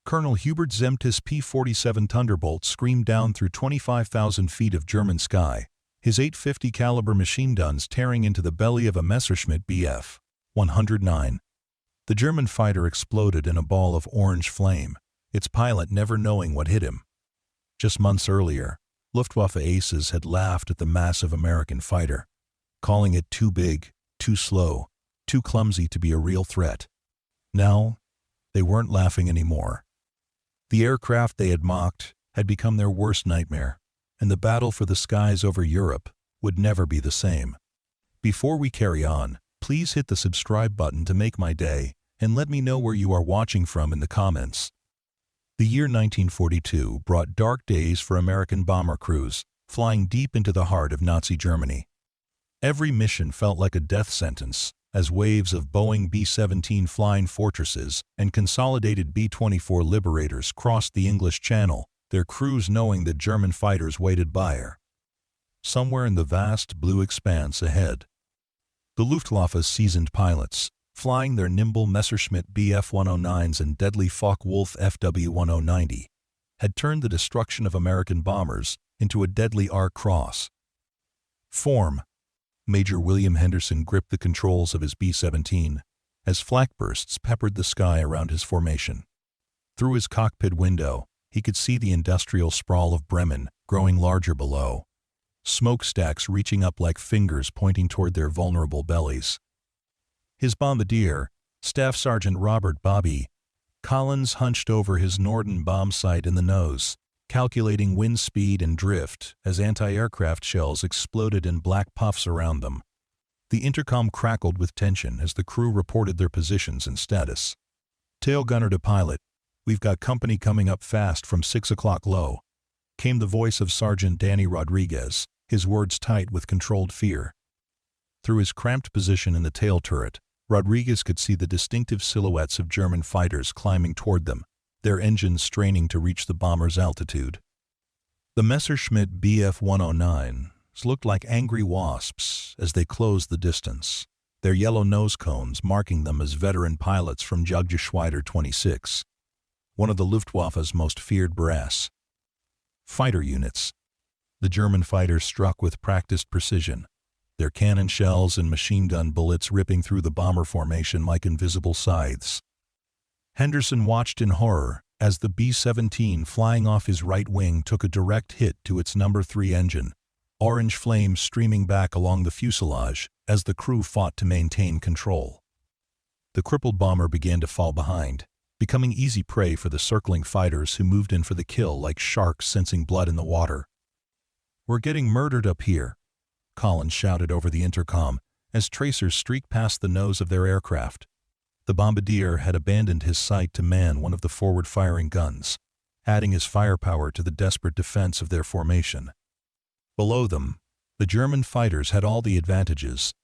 Colonel Hubert Zemke's P-47 Thunderbolt screamed down through 25,000 feet of German sky, his 850 caliber machine guns tearing into the belly of a Messerschmitt Bf 109. The German fighter exploded in a ball of orange flame, its pilot never knowing what hit him. Just months earlier, Luftwaffe aces had laughed at the massive American fighter, calling it too big, too slow, too clumsy to be a real threat. Now, they weren't laughing anymore. The aircraft they had mocked had become their worst nightmare, and the battle for the skies over Europe would never be the same. Before we carry on, please hit the subscribe button to make my day, and let me know where you are watching from in the comments. The year 1942 brought dark days for American bomber crews, flying deep into the heart of Nazi Germany. Every mission felt like a death sentence, as waves of Boeing B-17 Flying Fortresses and consolidated B-24 Liberators crossed the English Channel, their crews knowing that German fighters waited by somewhere in the vast blue expanse ahead. The Luftwaffe's seasoned pilots, flying their nimble Messerschmitt Bf 109s and deadly Focke-Wulf Fw 1090, had turned the destruction of American bombers into a deadly R-cross. Form. Major William Henderson gripped the controls of his B-17 as flak bursts peppered the sky around his formation. Through his cockpit window, he could see the industrial sprawl of Bremen growing larger below, smokestacks reaching up like fingers pointing toward their vulnerable bellies. His bombardier, Staff Sergeant Robert "Bobby" Collins, hunched over his Norden bomb sight in the nose, calculating wind speed and drift as anti-aircraft shells exploded in black puffs around them. The intercom crackled with tension as the crew reported their positions and status. "Tail gunner to pilot, we've got company coming up fast from 6 o'clock low," came the voice of Sergeant Danny Rodriguez, his words tight with controlled fear. Through his cramped position in the tail turret, Rodriguez could see the distinctive silhouettes of German fighters climbing toward them, their engines straining to reach the bomber's altitude. The Messerschmitt Bf 109s looked like angry wasps as they closed the distance, their yellow nose cones marking them as veteran pilots from WWII 26, one of the Luftwaffe's most feared brass fighter units. The German fighters struck with practiced precision, their cannon shells and machine gun bullets ripping through the bomber formation like invisible scythes. Henderson watched in horror as the B-17 flying off his right wing took a direct hit to its No. 3 engine, orange flames streaming back along the fuselage as the crew fought to maintain control. The crippled bomber began to fall behind, becoming easy prey for the circling fighters who moved in for the kill like sharks sensing blood in the water. "We're getting murdered up here," Collins shouted over the intercom as tracers streaked past the nose of their aircraft. The bombardier had abandoned his sight to man one of the forward-firing guns, adding his firepower to the desperate defense of their formation. Below them, the German fighters had all the advantages,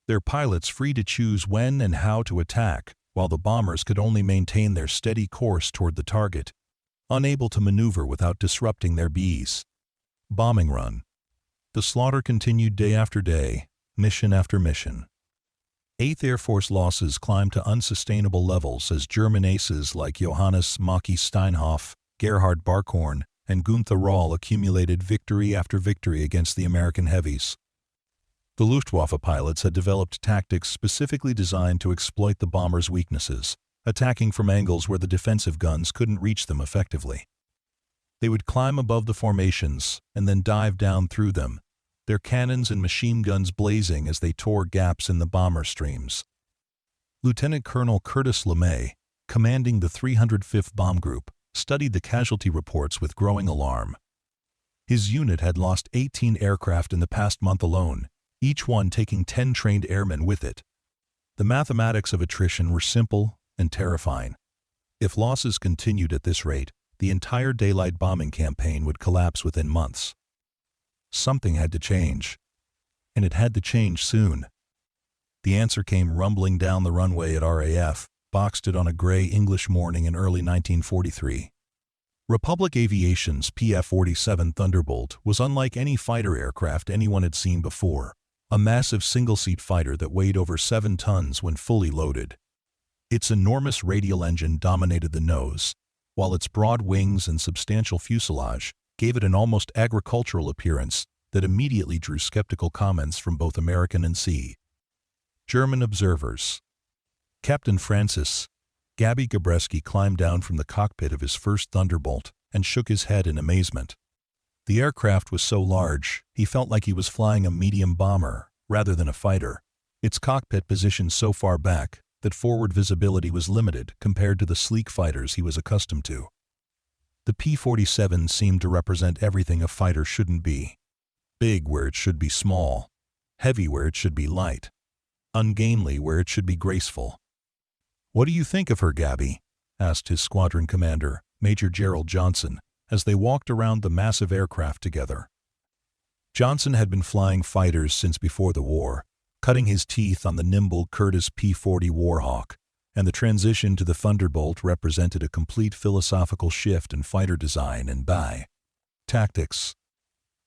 their pilots free to choose when and how to attack, while the bombers could only maintain their steady course toward the target, unable to maneuver without disrupting their bees. Bombing run. The slaughter continued day after day, mission after mission. 8th Air Force losses climbed to unsustainable levels as German aces like Johannes Macke Steinhoff, Gerhard Barkhorn, and Günther Rall accumulated victory after victory against the American heavies. The Luftwaffe pilots had developed tactics specifically designed to exploit the bombers' weaknesses, attacking from angles where the defensive guns couldn't reach them effectively. They would climb above the formations and then dive down through them, their cannons and machine guns blazing as they tore gaps in the bomber streams. Lieutenant Colonel Curtis LeMay, commanding the 305th Bomb Group, studied the casualty reports with growing alarm. His unit had lost 18 aircraft in the past month alone, each one taking 10 trained airmen with it. The mathematics of attrition were simple and terrifying. If losses continued at this rate, the entire daylight bombing campaign would collapse within months. Something had to change, and it had to change soon. The answer came rumbling down the runway at RAF, boxed it on a gray English morning in early 1943. Republic Aviation's P-47 Thunderbolt was unlike any fighter aircraft anyone had seen before, a massive single-seat fighter that weighed over 7 tons when fully loaded. Its enormous radial engine dominated the nose, while its broad wings and substantial fuselage gave it an almost agricultural appearance that immediately drew skeptical comments from both American and German observers. Captain Francis Gabby Gabreski climbed down from the cockpit of his first Thunderbolt and shook his head in amazement. The aircraft was so large, he felt like he was flying a medium bomber rather than a fighter. Its cockpit positioned so far back that forward visibility was limited compared to the sleek fighters he was accustomed to. The P-47 seemed to represent everything a fighter shouldn't be. Big where it should be small, heavy where it should be light, ungainly where it should be graceful. "What do you think of her, Gabby?" asked his squadron commander, Major Gerald Johnson, as they walked around the massive aircraft together. Johnson had been flying fighters since before the war, cutting his teeth on the nimble Curtiss P-40 Warhawk, and the transition to the Thunderbolt represented a complete philosophical shift in fighter design and tactics.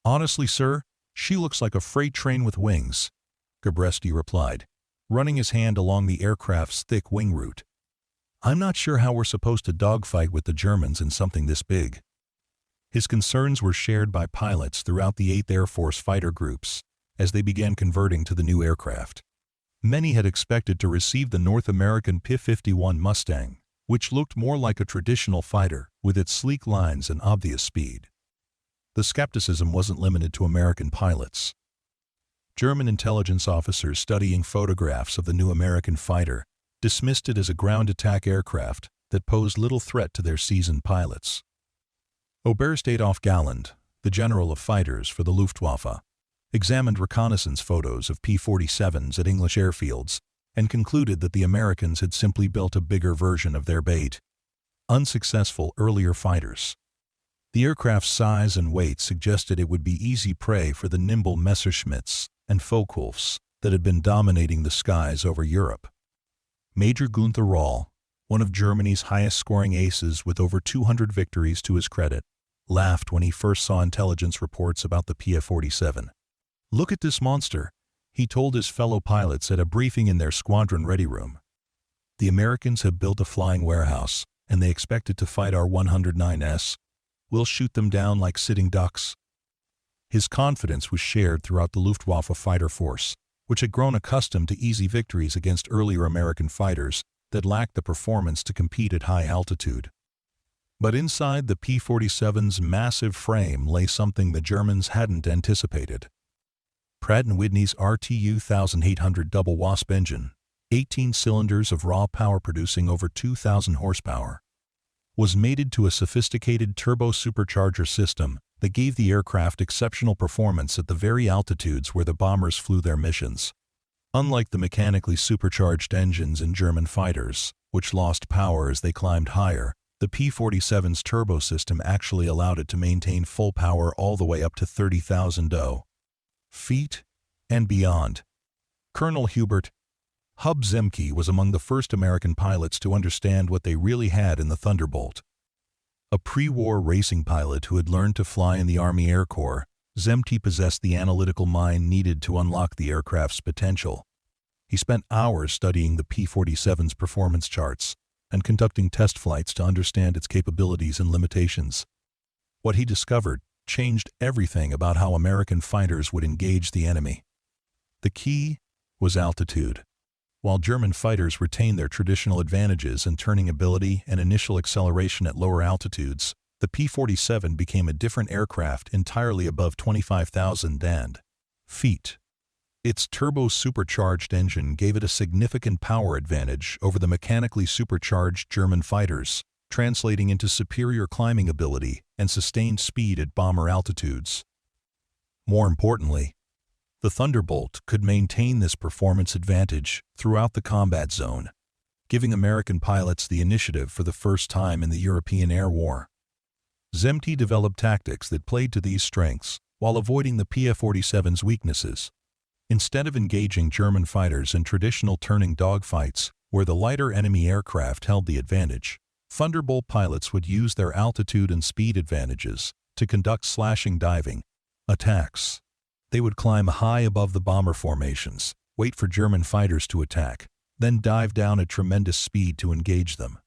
"Honestly, sir, she looks like a freight train with wings," Gabreski replied, running his hand along the aircraft's thick wing root. "I'm not sure how we're supposed to dogfight with the Germans in something this big." His concerns were shared by pilots throughout the 8th Air Force fighter groups as they began converting to the new aircraft. Many had expected to receive the North American P-51 Mustang, which looked more like a traditional fighter with its sleek lines and obvious speed. The skepticism wasn't limited to American pilots. German intelligence officers studying photographs of the new American fighter dismissed it as a ground attack aircraft that posed little threat to their seasoned pilots. Oberst Adolf Galland, the general of fighters for the Luftwaffe, examined reconnaissance photos of P-47s at English airfields and concluded that the Americans had simply built a bigger version of their unsuccessful earlier fighters. The aircraft's size and weight suggested it would be easy prey for the nimble Messerschmitts and Focke-Wulfs that had been dominating the skies over Europe. Major Günther Rall, one of Germany's highest-scoring aces with over 200 victories to his credit, laughed when he first saw intelligence reports about the P-47. "Look at this monster," he told his fellow pilots at a briefing in their squadron ready room. "The Americans have built a flying warehouse, and they expect it to fight our 109s. We'll shoot them down like sitting ducks." His confidence was shared throughout the Luftwaffe fighter force, which had grown accustomed to easy victories against earlier American fighters that lacked the performance to compete at high altitude. But inside the P-47's massive frame lay something the Germans hadn't anticipated. Pratt Whitney's RTU-1800 double wasp engine, 18 cylinders of raw power producing over 2,000 horsepower, was mated to a sophisticated turbo-supercharger system that gave the aircraft exceptional performance at the very altitudes where the bombers flew their missions. Unlike the mechanically supercharged engines in German fighters, which lost power as they climbed higher, the P-47's turbo system actually allowed it to maintain full power all the way up to 30,000 feet and beyond. Colonel Hubert Zemke was among the first American pilots to understand what they really had in the Thunderbolt. A pre-war racing pilot who had learned to fly in the Army Air Corps, Zemke possessed the analytical mind needed to unlock the aircraft's potential. He spent hours studying the P-47's performance charts and conducting test flights to understand its capabilities and limitations. What he discovered changed everything about how American fighters would engage the enemy. The key was altitude. While German fighters retained their traditional advantages in turning ability and initial acceleration at lower altitudes, the P-47 became a different aircraft entirely above 25,000 feet. Its turbo-supercharged engine gave it a significant power advantage over the mechanically supercharged German fighters, translating into superior climbing ability and sustained speed at bomber altitudes. More importantly, the Thunderbolt could maintain this performance advantage throughout the combat zone, giving American pilots the initiative for the first time in the European Air War. Zemke developed tactics that played to these strengths while avoiding the P-47's weaknesses. Instead of engaging German fighters in traditional turning dogfights, where the lighter enemy aircraft held the advantage, Thunderbolt pilots would use their altitude and speed advantages to conduct slashing diving attacks. They would climb high above the bomber formations, wait for German fighters to attack, then dive down at tremendous speed to engage them.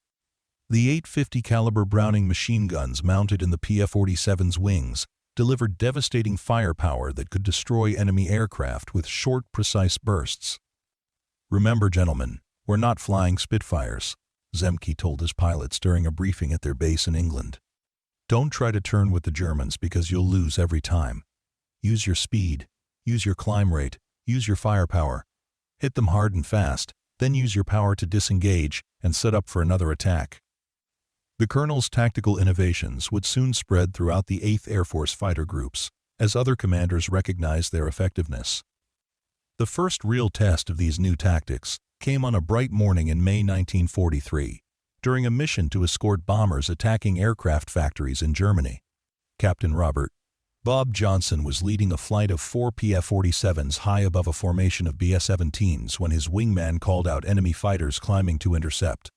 The 850 caliber Browning machine guns mounted in the PF-47's wings delivered devastating firepower that could destroy enemy aircraft with short, precise bursts. "Remember, gentlemen, we're not flying Spitfires," Zemke told his pilots during a briefing at their base in England. "Don't try to turn with the Germans because you'll lose every time. Use your speed, use your climb rate, use your firepower. Hit them hard and fast, then use your power to disengage and set up for another attack." The colonel's tactical innovations would soon spread throughout the 8th Air Force fighter groups, as other commanders recognized their effectiveness. The first real test of these new tactics came on a bright morning in May 1943, during a mission to escort bombers attacking aircraft factories in Germany. Captain Robert "Bob" Johnson was leading a flight of 4 PF-47s high above a formation of BS-17s when his wingman called out enemy fighters climbing to intercept.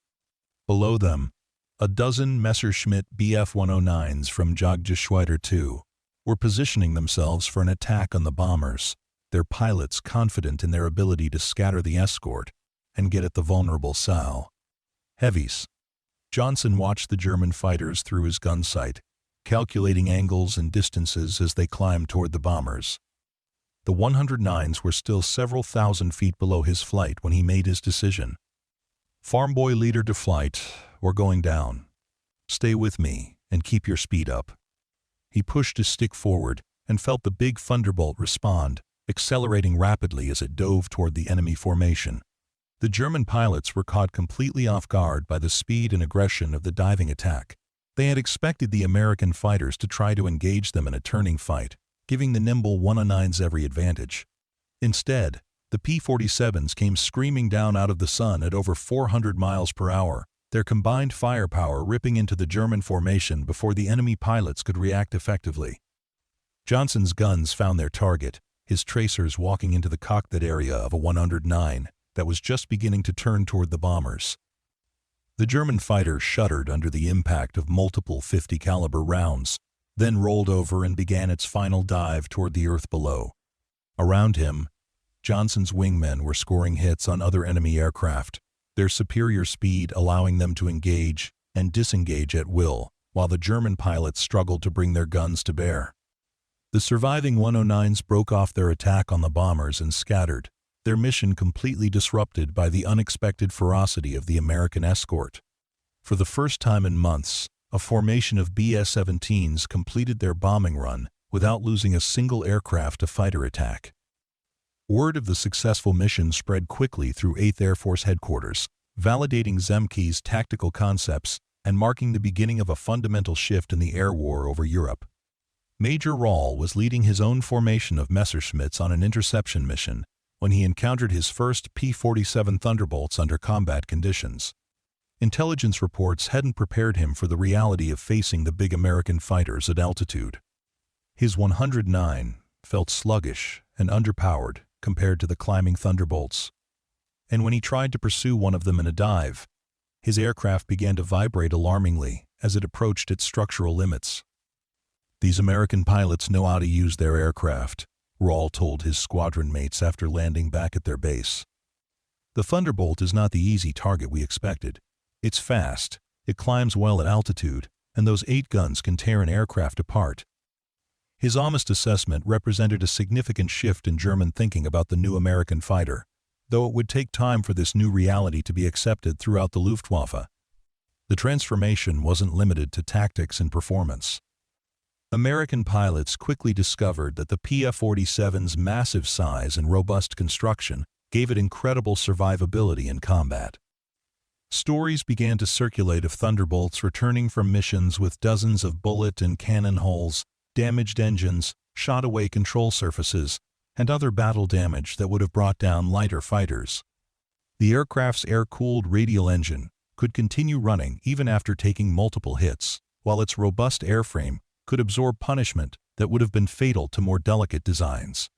Below them, a dozen Messerschmitt Bf-109s from WWII II were positioning themselves for an attack on the bombers, their pilots confident in their ability to scatter the escort and get at the vulnerable Sal. Heavies. Johnson watched the German fighters through his gun sight, calculating angles and distances as they climbed toward the bombers. The 109s were still several thousand feet below his flight when he made his decision. "Farm boy leader to flight, we're going down. Stay with me and keep your speed up." He pushed his stick forward and felt the big Thunderbolt respond, accelerating rapidly as it dove toward the enemy formation. The German pilots were caught completely off guard by the speed and aggression of the diving attack. They had expected the American fighters to try to engage them in a turning fight, giving the nimble 109s every advantage. Instead, the P-47s came screaming down out of the sun at over 400 miles per hour, their combined firepower ripping into the German formation before the enemy pilots could react effectively. Johnson's guns found their target, his tracers walking into the cockpit area of a 109 that was just beginning to turn toward the bombers. The German fighter shuddered under the impact of multiple 50 caliber rounds, then rolled over and began its final dive toward the earth below. Around him, Johnson's wingmen were scoring hits on other enemy aircraft, their superior speed allowing them to engage and disengage at will, while the German pilots struggled to bring their guns to bear. The surviving 109s broke off their attack on the bombers and scattered, their mission completely disrupted by the unexpected ferocity of the American escort. For the first time in months, a formation of BS-17s completed their bombing run without losing a single aircraft to fighter attack. Word of the successful mission spread quickly through 8th Air Force headquarters, validating Zemke's tactical concepts and marking the beginning of a fundamental shift in the air war over Europe. Major Rall was leading his own formation of Messerschmitts on an interception mission when he encountered his first P-47 Thunderbolts under combat conditions. Intelligence reports hadn't prepared him for the reality of facing the big American fighters at altitude. His 109 felt sluggish and underpowered compared to the climbing Thunderbolts. And when he tried to pursue one of them in a dive, his aircraft began to vibrate alarmingly as it approached its structural limits. "These American pilots know how to use their aircraft," Rall told his squadron mates after landing back at their base. "The Thunderbolt is not the easy target we expected. It's fast, it climbs well at altitude, and those 8 guns can tear an aircraft apart." His honest assessment represented a significant shift in German thinking about the new American fighter, though it would take time for this new reality to be accepted throughout the Luftwaffe. The transformation wasn't limited to tactics and performance. American pilots quickly discovered that the PF-47's massive size and robust construction gave it incredible survivability in combat. Stories began to circulate of Thunderbolts returning from missions with dozens of bullet and cannon holes, damaged engines, shot-away control surfaces, and other battle damage that would have brought down lighter fighters. The aircraft's air-cooled radial engine could continue running even after taking multiple hits, while its robust airframe could absorb punishment that would have been fatal to more delicate designs.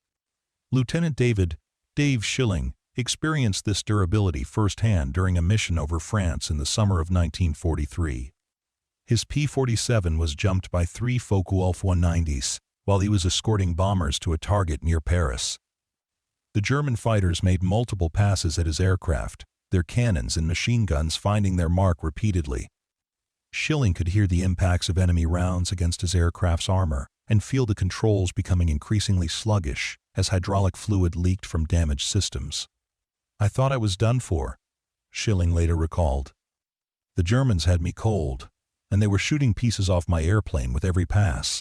Lieutenant Dave Schilling experienced this durability firsthand during a mission over France in the summer of 1943. His P-47 was jumped by 3 Focke-Wulf 190s while he was escorting bombers to a target near Paris. The German fighters made multiple passes at his aircraft, their cannons and machine guns finding their mark repeatedly. Schilling could hear the impacts of enemy rounds against his aircraft's armor and feel the controls becoming increasingly sluggish as hydraulic fluid leaked from damaged systems. "I thought I was done for," Schilling later recalled. "The Germans had me cold, and they were shooting pieces off my airplane with every pass.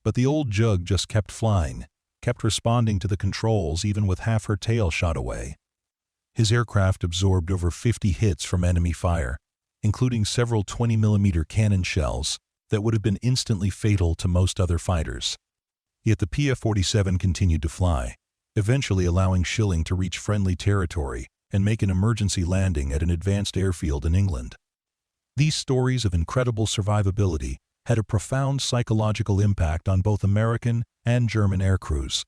But the old jug just kept flying, kept responding to the controls even with half her tail shot away." His aircraft absorbed over 50 hits from enemy fire, including several 20mm cannon shells that would have been instantly fatal to most other fighters. Yet the P-47 continued to fly, eventually allowing Schilling to reach friendly territory and make an emergency landing at an advanced airfield in England. These stories of incredible survivability had a profound psychological impact on both American and German aircrews.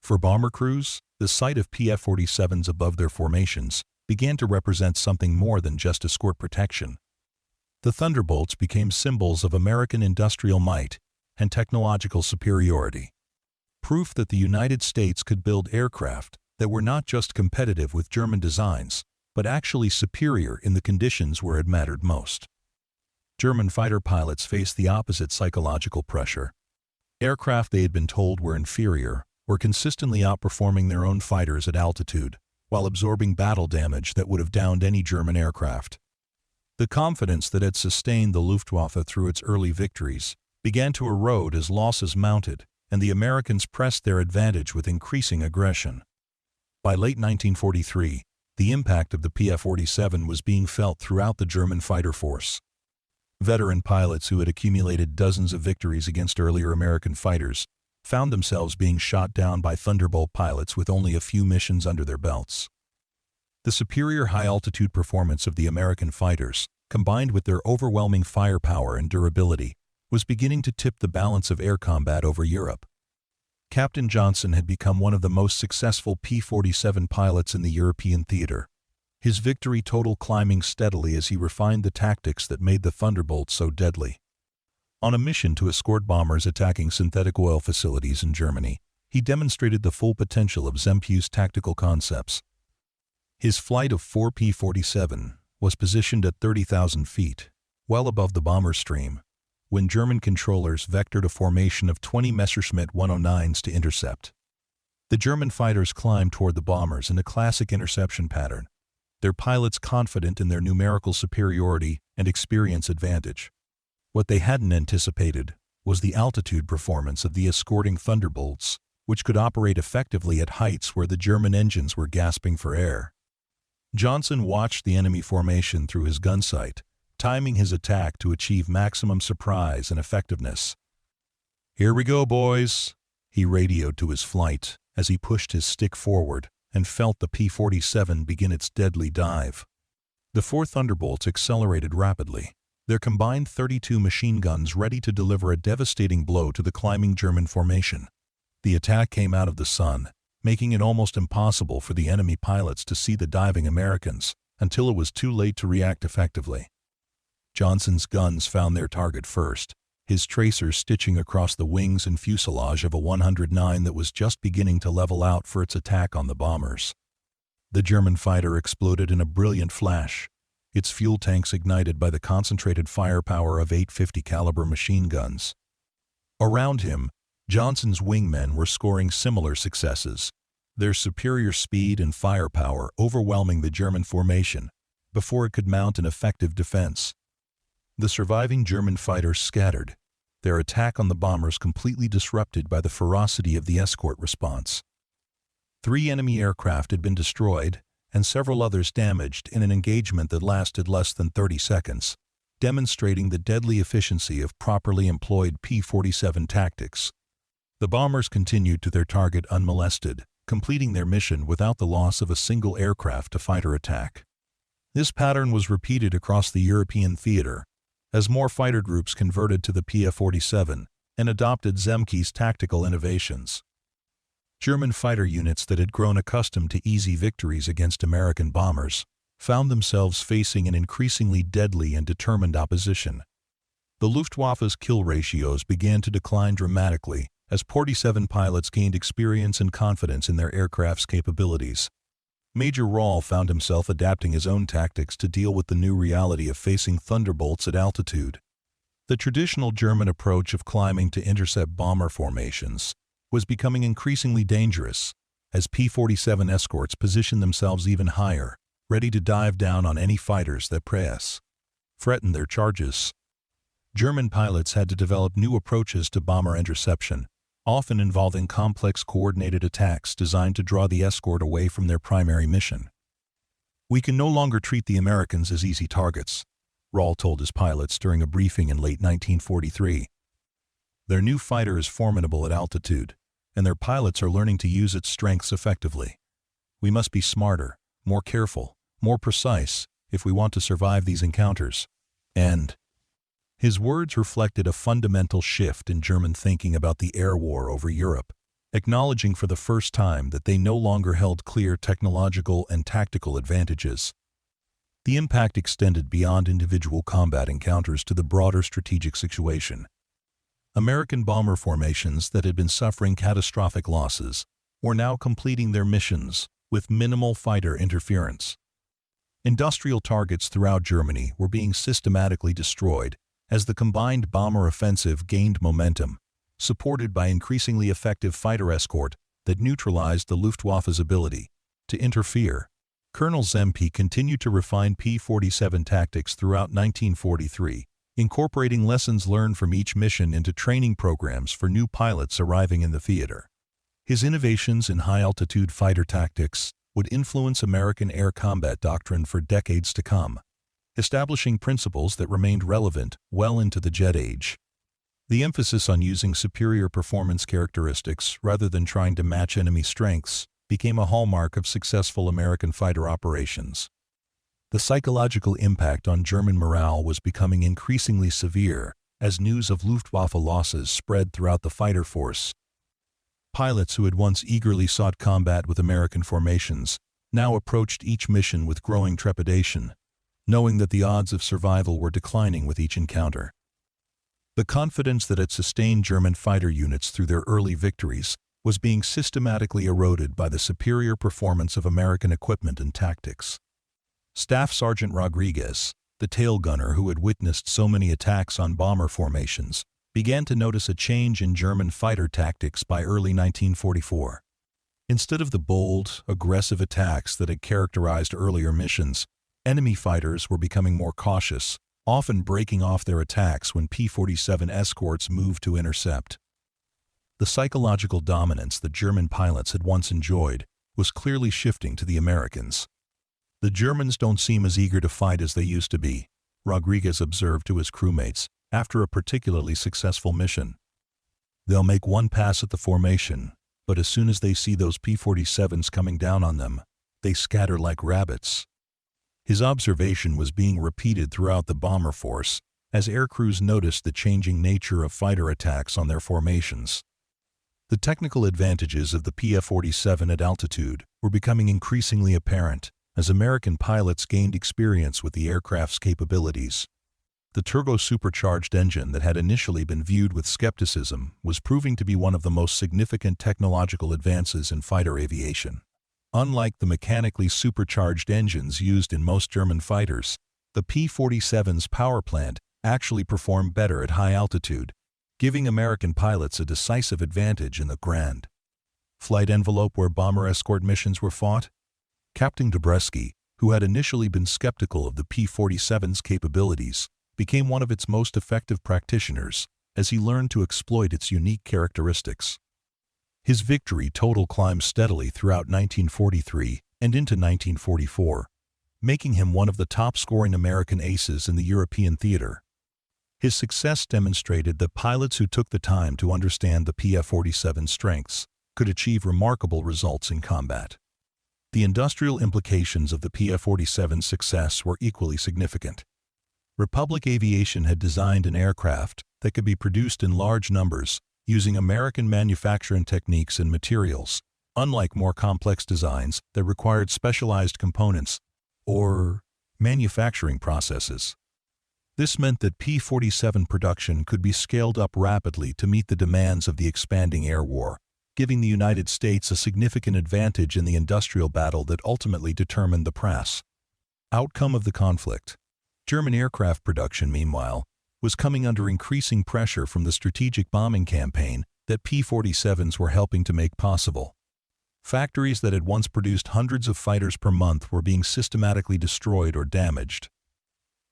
For bomber crews, the sight of P-47s above their formations began to represent something more than just escort protection. The Thunderbolts became symbols of American industrial might and technological superiority. Proof that the United States could build aircraft that were not just competitive with German designs, but actually superior in the conditions where it mattered most. German fighter pilots faced the opposite psychological pressure. Aircraft they had been told were inferior were consistently outperforming their own fighters at altitude, while absorbing battle damage that would have downed any German aircraft. The confidence that had sustained the Luftwaffe through its early victories began to erode as losses mounted, and the Americans pressed their advantage with increasing aggression. By late 1943, the impact of the P-47 was being felt throughout the German fighter force. Veteran pilots who had accumulated dozens of victories against earlier American fighters found themselves being shot down by Thunderbolt pilots with only a few missions under their belts. The superior high-altitude performance of the American fighters, combined with their overwhelming firepower and durability, was beginning to tip the balance of air combat over Europe. Captain Johnson had become one of the most successful P-47 pilots in the European theater, his victory total climbing steadily as he refined the tactics that made the Thunderbolt so deadly. On a mission to escort bombers attacking synthetic oil facilities in Germany, he demonstrated the full potential of Zemke's tactical concepts. His flight of 4 P-47 was positioned at 30,000 feet, well above the bomber stream, when German controllers vectored a formation of 20 Messerschmitt 109s to intercept. The German fighters climbed toward the bombers in a classic interception pattern, their pilots confident in their numerical superiority and experience advantage. What they hadn't anticipated was the altitude performance of the escorting Thunderbolts, which could operate effectively at heights where the German engines were gasping for air. Johnson watched the enemy formation through his gun sight, timing his attack to achieve maximum surprise and effectiveness. "Here we go, boys," he radioed to his flight as he pushed his stick forward and felt the P-47 begin its deadly dive. The 4 Thunderbolts accelerated rapidly, their combined 32 machine guns ready to deliver a devastating blow to the climbing German formation. The attack came out of the sun, making it almost impossible for the enemy pilots to see the diving Americans until it was too late to react effectively. Johnson's guns found their target first, his tracers stitching across the wings and fuselage of a 109 that was just beginning to level out for its attack on the bombers. The German fighter exploded in a brilliant flash, its fuel tanks ignited by the concentrated firepower of 850 caliber machine guns. Around him, Johnson's wingmen were scoring similar successes, their superior speed and firepower overwhelming the German formation before it could mount an effective defense. The surviving German fighters scattered, their attack on the bombers completely disrupted by the ferocity of the escort response. 3 enemy aircraft had been destroyed and several others damaged in an engagement that lasted less than 30 seconds, demonstrating the deadly efficiency of properly employed P-47 tactics. The bombers continued to their target unmolested, completing their mission without the loss of a single aircraft to fighter attack. This pattern was repeated across the European theater, as more fighter groups converted to the P-47 and adopted Zemke's tactical innovations. German fighter units that had grown accustomed to easy victories against American bombers found themselves facing an increasingly deadly and determined opposition. The Luftwaffe's kill ratios began to decline dramatically as P-47 pilots gained experience and confidence in their aircraft's capabilities. Major Rall found himself adapting his own tactics to deal with the new reality of facing Thunderbolts at altitude. The traditional German approach of climbing to intercept bomber formations was becoming increasingly dangerous as P-47 escorts positioned themselves even higher, ready to dive down on any fighters that threatened their charges. German pilots had to develop new approaches to bomber interception, often involving complex coordinated attacks designed to draw the escort away from their primary mission. "We can no longer treat the Americans as easy targets," Rall told his pilots during a briefing in late 1943. "Their new fighter is formidable at altitude, and their pilots are learning to use its strengths effectively. We must be smarter, more careful, more precise if we want to survive these encounters." And his words reflected a fundamental shift in German thinking about the air war over Europe, acknowledging for the first time that they no longer held clear technological and tactical advantages. The impact extended beyond individual combat encounters to the broader strategic situation. American bomber formations that had been suffering catastrophic losses were now completing their missions with minimal fighter interference. Industrial targets throughout Germany were being systematically destroyed as the combined bomber offensive gained momentum, supported by increasingly effective fighter escort that neutralized the Luftwaffe's ability to interfere. Colonel Zemke continued to refine P-47 tactics throughout 1943, incorporating lessons learned from each mission into training programs for new pilots arriving in the theater. His innovations in high-altitude fighter tactics would influence American air combat doctrine for decades to come, establishing principles that remained relevant well into the jet age. The emphasis on using superior performance characteristics rather than trying to match enemy strengths became a hallmark of successful American fighter operations. The psychological impact on German morale was becoming increasingly severe as news of Luftwaffe losses spread throughout the fighter force. Pilots who had once eagerly sought combat with American formations now approached each mission with growing trepidation, knowing that the odds of survival were declining with each encounter. The confidence that had sustained German fighter units through their early victories was being systematically eroded by the superior performance of American equipment and tactics. Staff Sergeant Rodriguez, the tail gunner who had witnessed so many attacks on bomber formations, began to notice a change in German fighter tactics by early 1944. Instead of the bold, aggressive attacks that had characterized earlier missions, enemy fighters were becoming more cautious, often breaking off their attacks when P-47 escorts moved to intercept. The psychological dominance that German pilots had once enjoyed was clearly shifting to the Americans. "The Germans don't seem as eager to fight as they used to be," Rodriguez observed to his crewmates after a particularly successful mission. "They'll make one pass at the formation, but as soon as they see those P-47s coming down on them, they scatter like rabbits." His observation was being repeated throughout the bomber force as aircrews noticed the changing nature of fighter attacks on their formations. The technical advantages of the P-47 at altitude were becoming increasingly apparent as American pilots gained experience with the aircraft's capabilities. The turbo-supercharged engine that had initially been viewed with skepticism was proving to be one of the most significant technological advances in fighter aviation. Unlike the mechanically supercharged engines used in most German fighters, the P-47's power plant actually performed better at high altitude, giving American pilots a decisive advantage in the grand flight envelope where bomber escort missions were fought. Captain Dobreski, who had initially been skeptical of the P-47's capabilities, became one of its most effective practitioners as he learned to exploit its unique characteristics. His victory total climbed steadily throughout 1943 and into 1944, making him one of the top-scoring American aces in the European theater. His success demonstrated that pilots who took the time to understand the P-47's strengths could achieve remarkable results in combat. The industrial implications of the P-47's success were equally significant. Republic Aviation had designed an aircraft that could be produced in large numbers using American manufacturing techniques and materials, unlike more complex designs that required specialized components or manufacturing processes. This meant that P-47 production could be scaled up rapidly to meet the demands of the expanding air war, giving the United States a significant advantage in the industrial battle that ultimately determined the Pratt's outcome of the conflict. German aircraft production, meanwhile, was coming under increasing pressure from the strategic bombing campaign that P-47s were helping to make possible. Factories that had once produced hundreds of fighters per month were being systematically destroyed or damaged,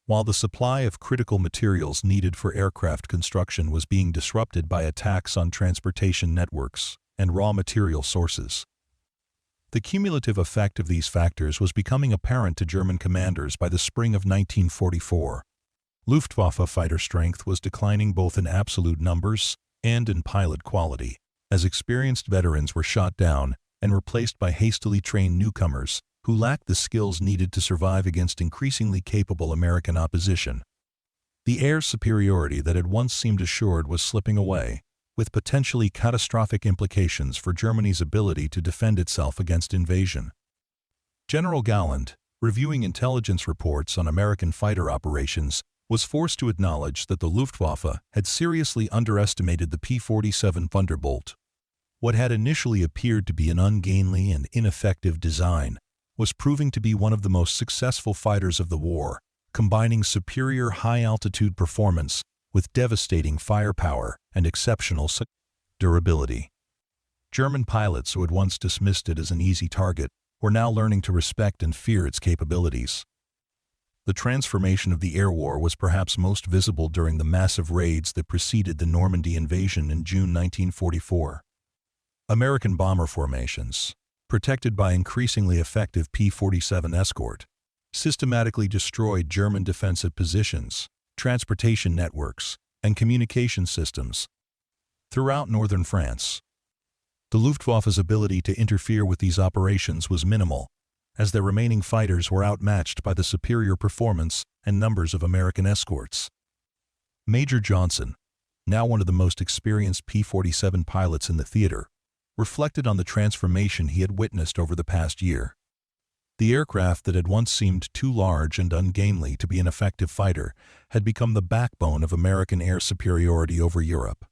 while the supply of critical materials needed for aircraft construction was being disrupted by attacks on transportation networks and raw material sources. The cumulative effect of these factors was becoming apparent to German commanders by the spring of 1944. Luftwaffe fighter strength was declining both in absolute numbers and in pilot quality, as experienced veterans were shot down and replaced by hastily trained newcomers who lacked the skills needed to survive against increasingly capable American opposition. The air superiority that had once seemed assured was slipping away, with potentially catastrophic implications for Germany's ability to defend itself against invasion. General Galland, reviewing intelligence reports on American fighter operations, was forced to acknowledge that the Luftwaffe had seriously underestimated the P-47 Thunderbolt. What had initially appeared to be an ungainly and ineffective design was proving to be one of the most successful fighters of the war, combining superior high-altitude performance with devastating firepower and exceptional durability. German pilots who had once dismissed it as an easy target were now learning to respect and fear its capabilities. The transformation of the air war was perhaps most visible during the massive raids that preceded the Normandy invasion in June 1944. American bomber formations, protected by increasingly effective P-47 escort, systematically destroyed German defensive positions, transportation networks, and communication systems throughout northern France. The Luftwaffe's ability to interfere with these operations was minimal, as their remaining fighters were outmatched by the superior performance and numbers of American escorts. Major Johnson, now one of the most experienced P-47 pilots in the theater, reflected on the transformation he had witnessed over the past year. The aircraft that had once seemed too large and ungainly to be an effective fighter had become the backbone of American air superiority over Europe.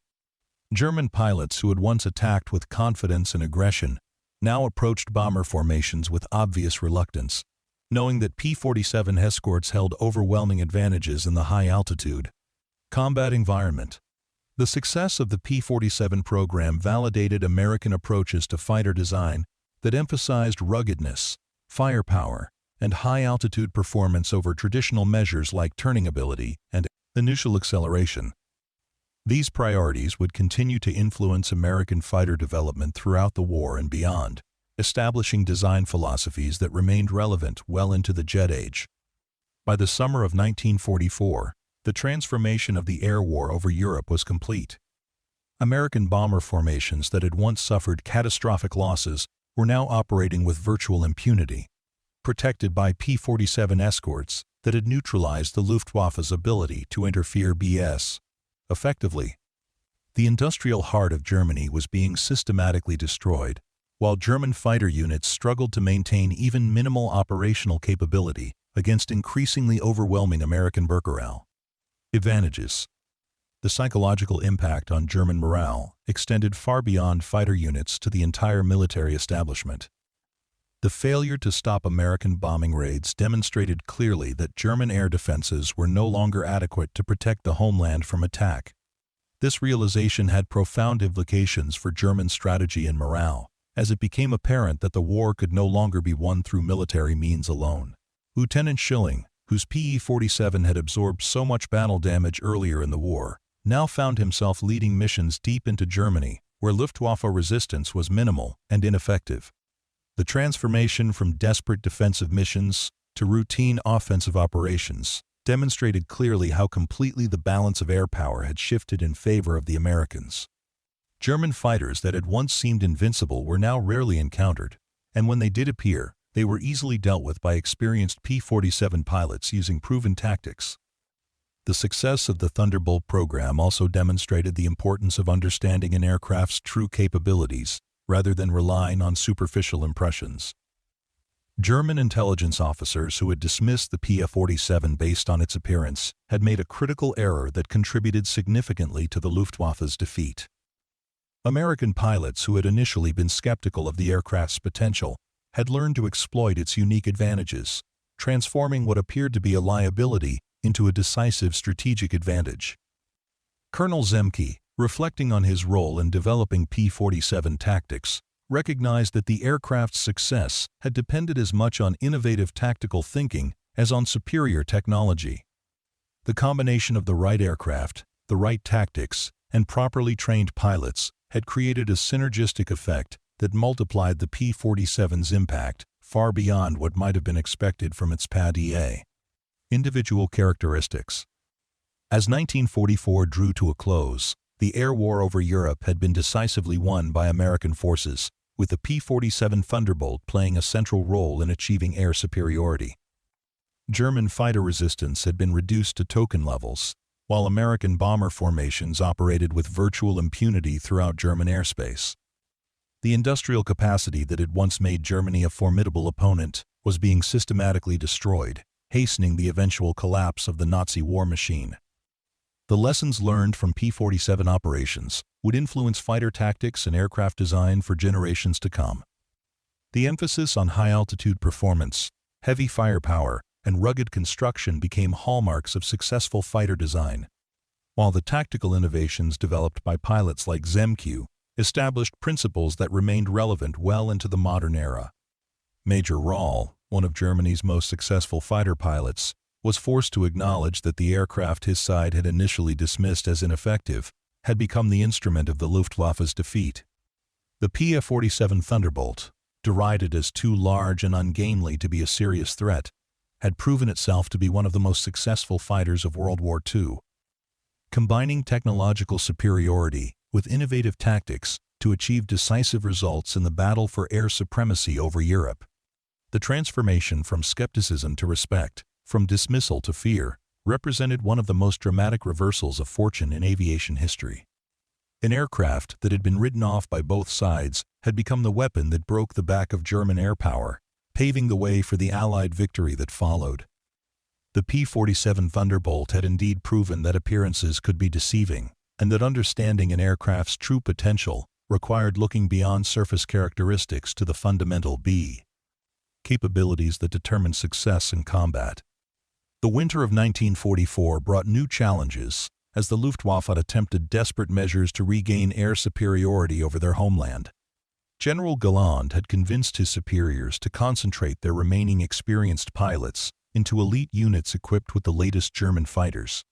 German pilots who had once attacked with confidence and aggression now approached bomber formations with obvious reluctance, knowing that P-47 escorts held overwhelming advantages in the high-altitude combat environment. The success of the P-47 program validated American approaches to fighter design that emphasized ruggedness, firepower, and high-altitude performance over traditional measures like turning ability and initial acceleration. These priorities would continue to influence American fighter development throughout the war and beyond, establishing design philosophies that remained relevant well into the jet age. By the summer of 1944, the transformation of the air war over Europe was complete. American bomber formations that had once suffered catastrophic losses were now operating with virtual impunity, protected by P-47 escorts that had neutralized the Luftwaffe's ability to interfere effectively. The industrial heart of Germany was being systematically destroyed, while German fighter units struggled to maintain even minimal operational capability against increasingly overwhelming American morale. Advantages. The psychological impact on German morale extended far beyond fighter units to the entire military establishment. The failure to stop American bombing raids demonstrated clearly that German air defenses were no longer adequate to protect the homeland from attack. This realization had profound implications for German strategy and morale, as it became apparent that the war could no longer be won through military means alone. Lieutenant Schilling, whose Pe-47 had absorbed so much battle damage earlier in the war, now found himself leading missions deep into Germany, where Luftwaffe resistance was minimal and ineffective. The transformation from desperate defensive missions to routine offensive operations demonstrated clearly how completely the balance of air power had shifted in favor of the Americans. German fighters that had once seemed invincible were now rarely encountered, and when they did appear, they were easily dealt with by experienced P-47 pilots using proven tactics. The success of the Thunderbolt program also demonstrated the importance of understanding an aircraft's true capabilities rather than relying on superficial impressions. German intelligence officers who had dismissed the P-47 based on its appearance had made a critical error that contributed significantly to the Luftwaffe's defeat. American pilots who had initially been skeptical of the aircraft's potential had learned to exploit its unique advantages, transforming what appeared to be a liability into a decisive strategic advantage. Colonel Zemke, reflecting on his role in developing P-47 tactics, recognized that the aircraft's success had depended as much on innovative tactical thinking as on superior technology. The combination of the right aircraft, the right tactics, and properly trained pilots had created a synergistic effect that multiplied the P-47's impact far beyond what might have been expected from its PAD-EA. Individual characteristics. As 1944 drew to a close, the air war over Europe had been decisively won by American forces, with the P-47 Thunderbolt playing a central role in achieving air superiority. German fighter resistance had been reduced to token levels, while American bomber formations operated with virtual impunity throughout German airspace. The industrial capacity that had once made Germany a formidable opponent was being systematically destroyed, hastening the eventual collapse of the Nazi war machine. The lessons learned from P-47 operations would influence fighter tactics and aircraft design for generations to come. The emphasis on high-altitude performance, heavy firepower, and rugged construction became hallmarks of successful fighter design, while the tactical innovations developed by pilots like Zemke established principles that remained relevant well into the modern era. Major Rall, one of Germany's most successful fighter pilots, was forced to acknowledge that the aircraft his side had initially dismissed as ineffective had become the instrument of the Luftwaffe's defeat. The P-47 Thunderbolt, derided as too large and ungainly to be a serious threat, had proven itself to be one of the most successful fighters of World War II. Combining technological superiority with innovative tactics to achieve decisive results in the battle for air supremacy over Europe. The transformation from skepticism to respect, from dismissal to fear, represented one of the most dramatic reversals of fortune in aviation history. An aircraft that had been written off by both sides had become the weapon that broke the back of German air power, paving the way for the Allied victory that followed. The P-47 Thunderbolt had indeed proven that appearances could be deceiving, and that understanding an aircraft's true potential required looking beyond surface characteristics to the fundamental capabilities that determine success in combat. The winter of 1944 brought new challenges as the Luftwaffe attempted desperate measures to regain air superiority over their homeland. General Galland had convinced his superiors to concentrate their remaining experienced pilots into elite units equipped with the latest German fighters,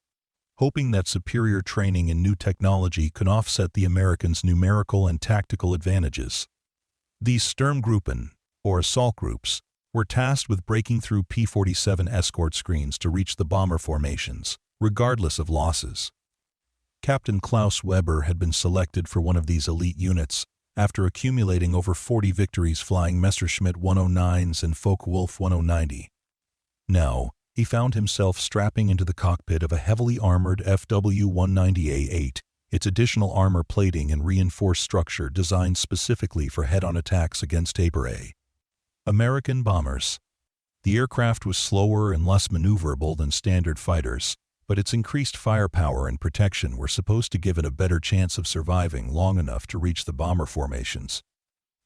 hoping that superior training and new technology could offset the Americans' numerical and tactical advantages. These Sturmgruppen, or assault groups, were tasked with breaking through P-47 escort screens to reach the bomber formations, regardless of losses. Captain Klaus Weber had been selected for one of these elite units after accumulating over 40 victories flying Messerschmitt 109s and Focke-Wulf 190. Now, he found himself strapping into the cockpit of a heavily armored Fw-190A8, its additional armor plating and reinforced structure designed specifically for head-on attacks against A. American bombers. The aircraft was slower and less maneuverable than standard fighters, but its increased firepower and protection were supposed to give it a better chance of surviving long enough to reach the bomber formations.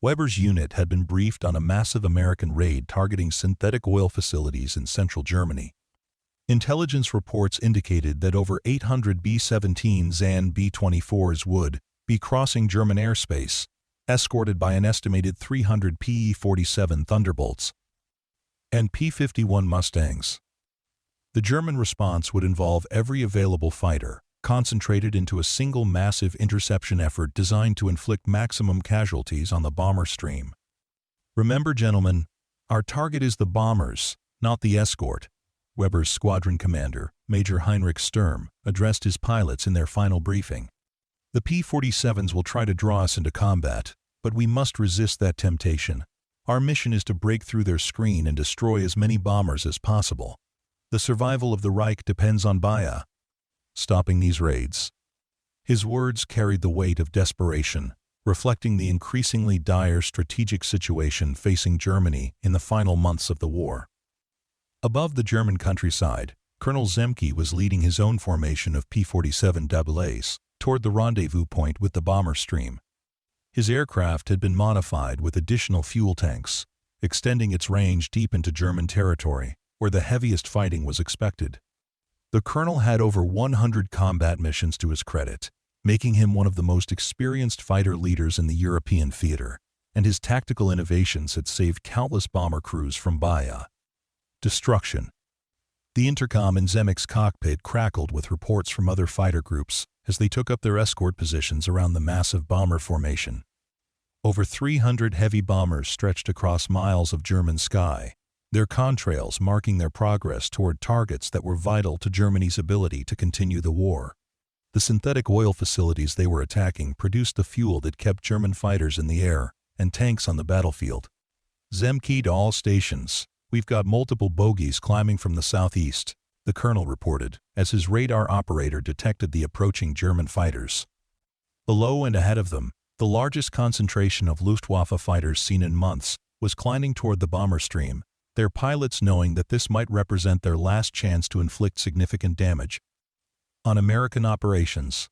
Weber's unit had been briefed on a massive American raid targeting synthetic oil facilities in central Germany. Intelligence reports indicated that over 800 B-17s and B-24s would be crossing German airspace, escorted by an estimated 300 P-47 Thunderbolts and P-51 Mustangs. The German response would involve every available fighter, concentrated into a single massive interception effort designed to inflict maximum casualties on the bomber stream. Remember, gentlemen, our target is the bombers, not the escort, Weber's squadron commander, Major Heinrich Sturm, addressed his pilots in their final briefing. The P-47s will try to draw us into combat, but we must resist that temptation. Our mission is to break through their screen and destroy as many bombers as possible. The survival of the Reich depends on stopping these raids. His words carried the weight of desperation, reflecting the increasingly dire strategic situation facing Germany in the final months of the war. Above the German countryside, Colonel Zemke was leading his own formation of P-47 AA's toward the rendezvous point with the bomber stream, His aircraft had been modified with additional fuel tanks, extending its range deep into German territory, where the heaviest fighting was expected. The colonel had over 100 combat missions to his credit, making him one of the most experienced fighter leaders in the European theater, and his tactical innovations had saved countless bomber crews from destruction. The intercom in Zemke's cockpit crackled with reports from other fighter groups as they took up their escort positions around the massive bomber formation. Over 300 heavy bombers stretched across miles of German sky, their contrails marking their progress toward targets that were vital to Germany's ability to continue the war. The synthetic oil facilities they were attacking produced the fuel that kept German fighters in the air and tanks on the battlefield. "Zemke to all stations, we've got multiple bogies climbing from the southeast," the colonel reported, as his radar operator detected the approaching German fighters. Below and ahead of them, the largest concentration of Luftwaffe fighters seen in months was climbing toward the bomber stream, their pilots knowing that this might represent their last chance to inflict significant damage on American operations.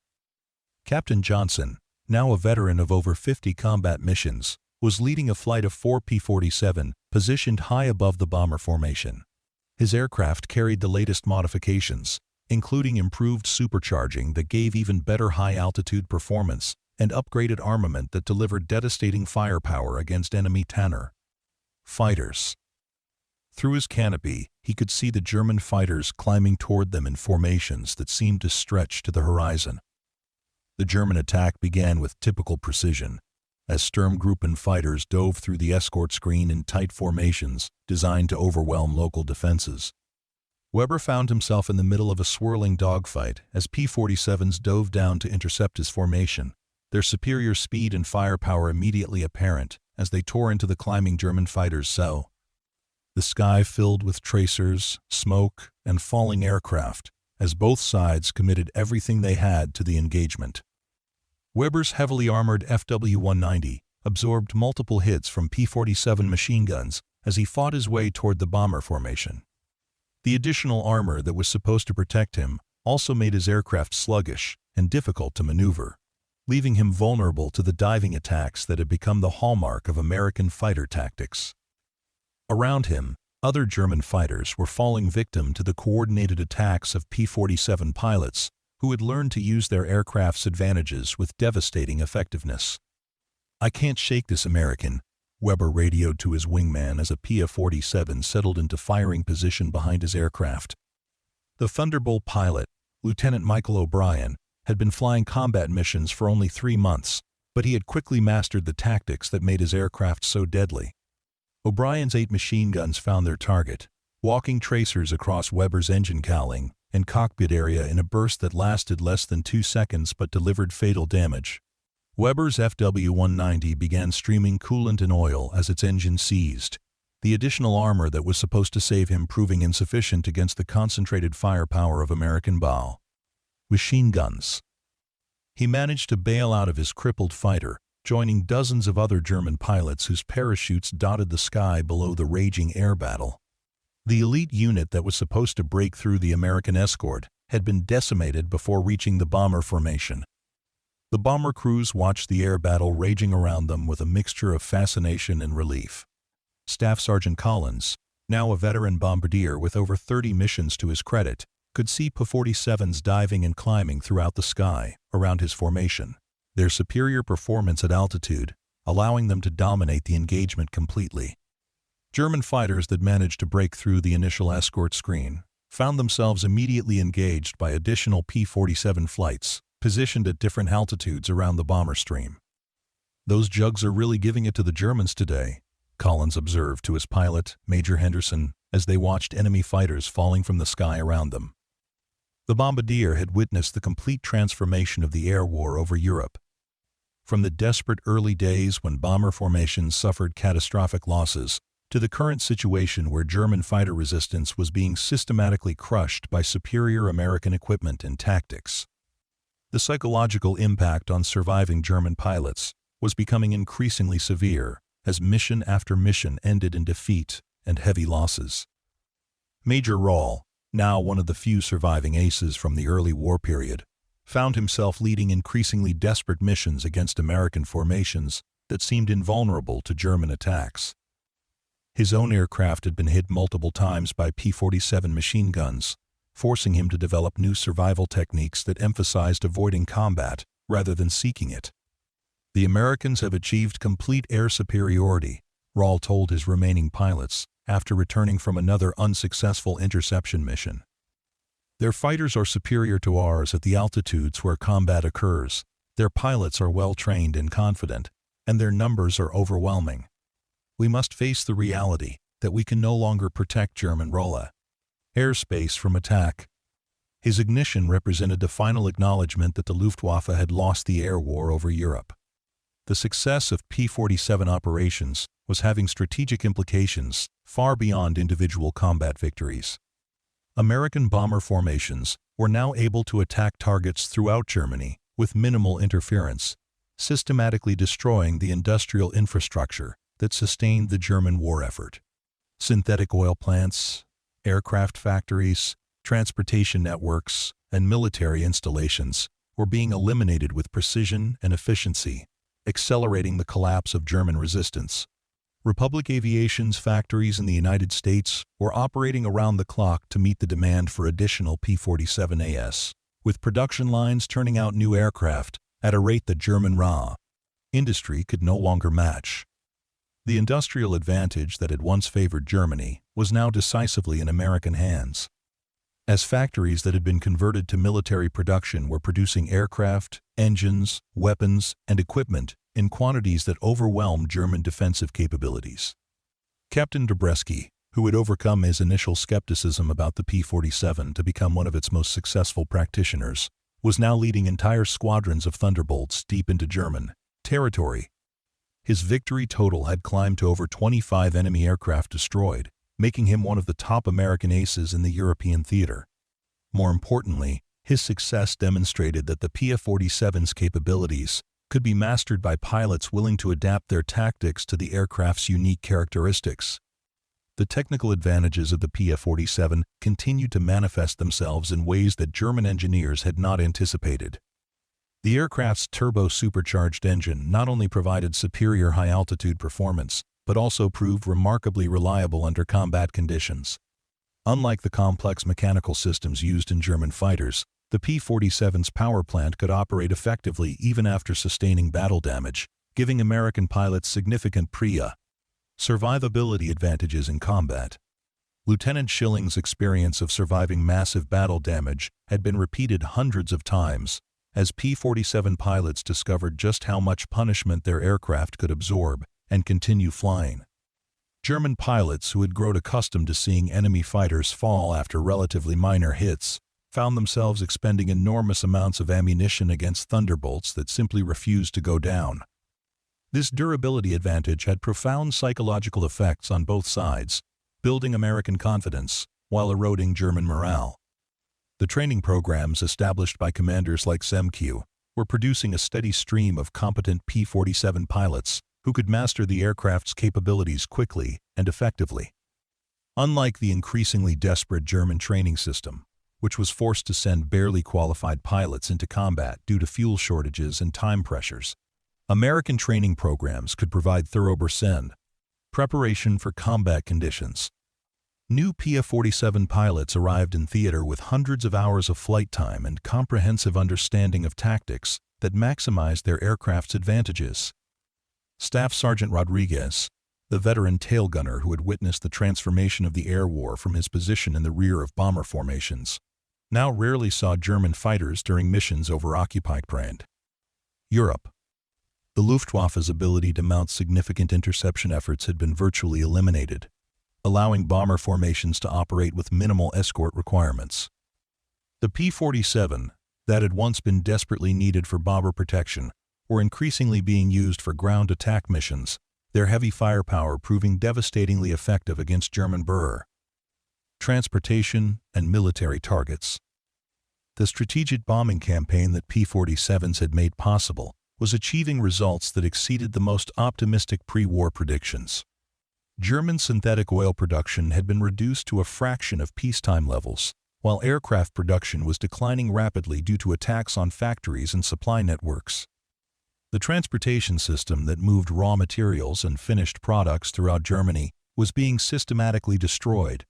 Captain Johnson, now a veteran of over 50 combat missions, was leading a flight of 4 P-47 positioned high above the bomber formation. His aircraft carried the latest modifications, including improved supercharging that gave even better high-altitude performance and upgraded armament that delivered devastating firepower against enemy tanker fighters. Through his canopy, he could see the German fighters climbing toward them in formations that seemed to stretch to the horizon. The German attack began with typical precision, as Sturmgruppen fighters dove through the escort screen in tight formations designed to overwhelm local defenses. Weber found himself in the middle of a swirling dogfight as P-47s dove down to intercept his formation, their superior speed and firepower immediately apparent as they tore into the climbing German fighters. The sky filled with tracers, smoke, and falling aircraft, as both sides committed everything they had to the engagement. Weber's heavily armored Fw-190 absorbed multiple hits from P-47 machine guns as he fought his way toward the bomber formation. The additional armor that was supposed to protect him also made his aircraft sluggish and difficult to maneuver, leaving him vulnerable to the diving attacks that had become the hallmark of American fighter tactics. Around him, other German fighters were falling victim to the coordinated attacks of P-47 pilots who had learned to use their aircraft's advantages with devastating effectiveness. "I can't shake this American," Weber radioed to his wingman as a P-47 settled into firing position behind his aircraft. The Thunderbolt pilot, Lieutenant Michael O'Brien, had been flying combat missions for only 3 months, but he had quickly mastered the tactics that made his aircraft so deadly. O'Brien's 8 machine guns found their target, walking tracers across Weber's engine cowling and cockpit area in a burst that lasted less than 2 seconds but delivered fatal damage. Weber's Fw-190 began streaming coolant and oil as its engine seized, the additional armor that was supposed to save him proving insufficient against the concentrated firepower of American machine guns. He managed to bail out of his crippled fighter, joining dozens of other German pilots whose parachutes dotted the sky below the raging air battle. The elite unit that was supposed to break through the American escort had been decimated before reaching the bomber formation. The bomber crews watched the air battle raging around them with a mixture of fascination and relief. Staff Sergeant Collins, now a veteran bombardier with over 30 missions to his credit, could see P-47s diving and climbing throughout the sky around his formation, their superior performance at altitude allowing them to dominate the engagement completely. German fighters that managed to break through the initial escort screen found themselves immediately engaged by additional P-47 flights positioned at different altitudes around the bomber stream. "Those jugs are really giving it to the Germans today," Collins observed to his pilot, Major Henderson, as they watched enemy fighters falling from the sky around them. The bombardier had witnessed the complete transformation of the air war over Europe. From the desperate early days when bomber formations suffered catastrophic losses, to the current situation where German fighter resistance was being systematically crushed by superior American equipment and tactics. The psychological impact on surviving German pilots was becoming increasingly severe as mission after mission ended in defeat and heavy losses. Major Rall, now one of the few surviving aces from the early war period, found himself leading increasingly desperate missions against American formations that seemed invulnerable to German attacks. His own aircraft had been hit multiple times by P-47 machine guns, forcing him to develop new survival techniques that emphasized avoiding combat rather than seeking it. "The Americans have achieved complete air superiority," Rall told his remaining pilots after returning from another unsuccessful interception mission. "Their fighters are superior to ours at the altitudes where combat occurs, their pilots are well-trained and confident, and their numbers are overwhelming. We must face the reality that we can no longer protect German airspace from attack." His ignition represented the final acknowledgement that the Luftwaffe had lost the air war over Europe. The success of P-47 operations was having strategic implications far beyond individual combat victories. American bomber formations were now able to attack targets throughout Germany with minimal interference, systematically destroying the industrial infrastructure that sustained the German war effort. Synthetic oil plants, aircraft factories, transportation networks, and military installations were being eliminated with precision and efficiency, accelerating the collapse of German resistance. Republic Aviation's factories in the United States were operating around the clock to meet the demand for additional P-47As, with production lines turning out new aircraft at a rate that German industry could no longer match. The industrial advantage that had once favored Germany was now decisively in American hands. As factories that had been converted to military production were producing aircraft, engines, weapons, and equipment in quantities that overwhelmed German defensive capabilities. Captain Dobreski, who had overcome his initial skepticism about the P-47 to become one of its most successful practitioners, was now leading entire squadrons of Thunderbolts deep into German territory. His victory total had climbed to over 25 enemy aircraft destroyed, making him one of the top American aces in the European theater. More importantly, his success demonstrated that the P-47's capabilities could be mastered by pilots willing to adapt their tactics to the aircraft's unique characteristics. The technical advantages of the P-47 continued to manifest themselves in ways that German engineers had not anticipated. The aircraft's turbo-supercharged engine not only provided superior high-altitude performance, but also proved remarkably reliable under combat conditions. Unlike the complex mechanical systems used in German fighters, the P-47's power plant could operate effectively even after sustaining battle damage, giving American pilots significant survivability advantages in combat. Lieutenant Schilling's experience of surviving massive battle damage had been repeated hundreds of times, as P-47 pilots discovered just how much punishment their aircraft could absorb and continue flying. German pilots who had grown accustomed to seeing enemy fighters fall after relatively minor hits found themselves expending enormous amounts of ammunition against Thunderbolts that simply refused to go down. This durability advantage had profound psychological effects on both sides, building American confidence while eroding German morale. The training programs established by commanders like Zemke were producing a steady stream of competent P-47 pilots who could master the aircraft's capabilities quickly and effectively. Unlike the increasingly desperate German training system, which was forced to send barely qualified pilots into combat due to fuel shortages and time pressures, American training programs could provide thorough preparation for combat conditions. New P-47 pilots arrived in theater with hundreds of hours of flight time and comprehensive understanding of tactics that maximized their aircraft's advantages. Staff Sergeant Rodriguez, the veteran tail gunner who had witnessed the transformation of the air war from his position in the rear of bomber formations, now rarely saw German fighters during missions over occupied Europe. The Luftwaffe's ability to mount significant interception efforts had been virtually eliminated, allowing bomber formations to operate with minimal escort requirements. The P-47, that had once been desperately needed for bomber protection, were increasingly being used for ground attack missions, their heavy firepower proving devastatingly effective against German transportation and military targets. The strategic bombing campaign that P-47s had made possible was achieving results that exceeded the most optimistic pre-war predictions. German synthetic oil production had been reduced to a fraction of peacetime levels, while aircraft production was declining rapidly due to attacks on factories and supply networks. The transportation system that moved raw materials and finished products throughout Germany was being systematically destroyed,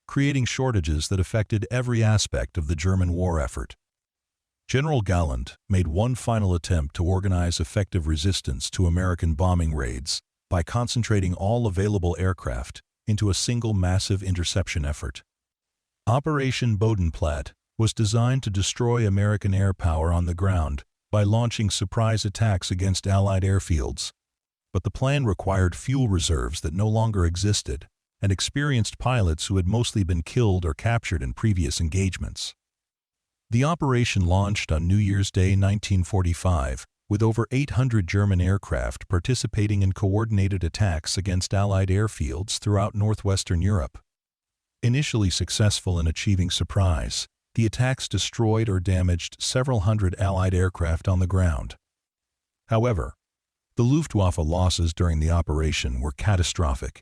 creating shortages that affected every aspect of the German war effort. General Galland made one final attempt to organize effective resistance to American bombing raids by concentrating all available aircraft into a single massive interception effort. Operation Bodenplatte was designed to destroy American air power on the ground by launching surprise attacks against Allied airfields, but the plan required fuel reserves that no longer existed and experienced pilots who had mostly been killed or captured in previous engagements. The operation launched on New Year's Day 1945, with over 800 German aircraft participating in coordinated attacks against Allied airfields throughout northwestern Europe. Initially successful in achieving surprise, the attacks destroyed or damaged several hundred Allied aircraft on the ground. However, the Luftwaffe losses during the operation were catastrophic,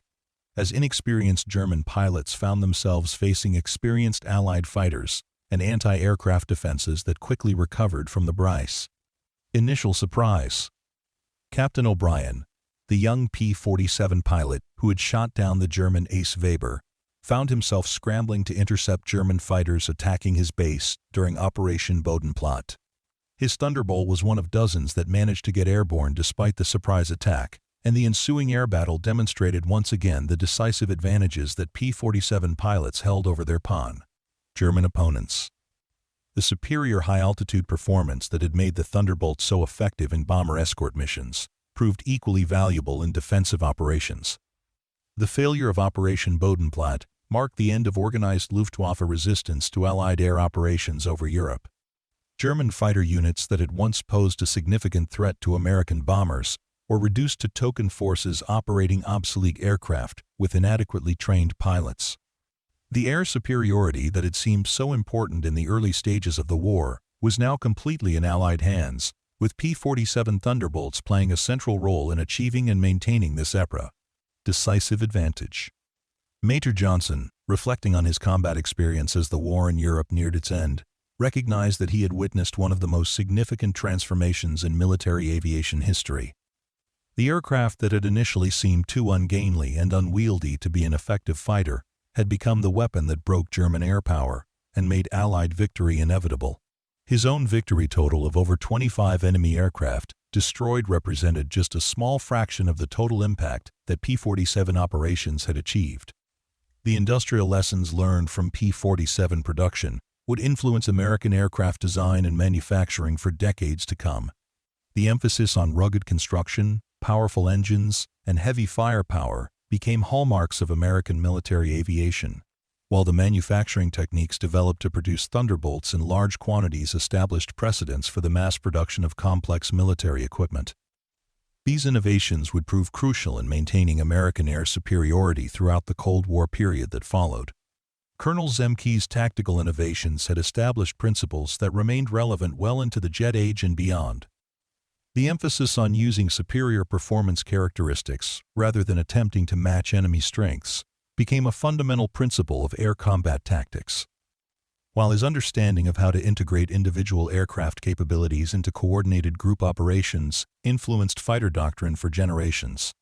as inexperienced German pilots found themselves facing experienced Allied fighters and anti-aircraft defenses that quickly recovered from the Brice. Initial surprise. Captain O'Brien, the young P-47 pilot who had shot down the German Ace Weber, found himself scrambling to intercept German fighters attacking his base during Operation Bodenplatte. His Thunderbolt was one of dozens that managed to get airborne despite the surprise attack, and the ensuing air battle demonstrated once again the decisive advantages that P-47 pilots held over their German opponents. The superior high-altitude performance that had made the Thunderbolt so effective in bomber escort missions proved equally valuable in defensive operations. The failure of Operation Bodenplatte marked the end of organized Luftwaffe resistance to Allied air operations over Europe. German fighter units that had once posed a significant threat to American bombers were reduced to token forces operating obsolete aircraft with inadequately trained pilots. The air superiority that had seemed so important in the early stages of the war was now completely in Allied hands, with P-47 Thunderbolts playing a central role in achieving and maintaining this decisive advantage. Major Johnson, reflecting on his combat experience as the war in Europe neared its end, recognized that he had witnessed one of the most significant transformations in military aviation history. The aircraft that had initially seemed too ungainly and unwieldy to be an effective fighter had become the weapon that broke German air power and made Allied victory inevitable. His own victory total of over 25 enemy aircraft destroyed represented just a small fraction of the total impact that P-47 operations had achieved. The industrial lessons learned from P-47 production would influence American aircraft design and manufacturing for decades to come. The emphasis on rugged construction, powerful engines, and heavy firepower became hallmarks of American military aviation, while the manufacturing techniques developed to produce Thunderbolts in large quantities established precedents for the mass production of complex military equipment. These innovations would prove crucial in maintaining American air superiority throughout the Cold War period that followed. Colonel Zemke's tactical innovations had established principles that remained relevant well into the jet age and beyond. The emphasis on using superior performance characteristics rather than attempting to match enemy strengths became a fundamental principle of air combat tactics. While his understanding of how to integrate individual aircraft capabilities into coordinated group operations influenced fighter doctrine for generations.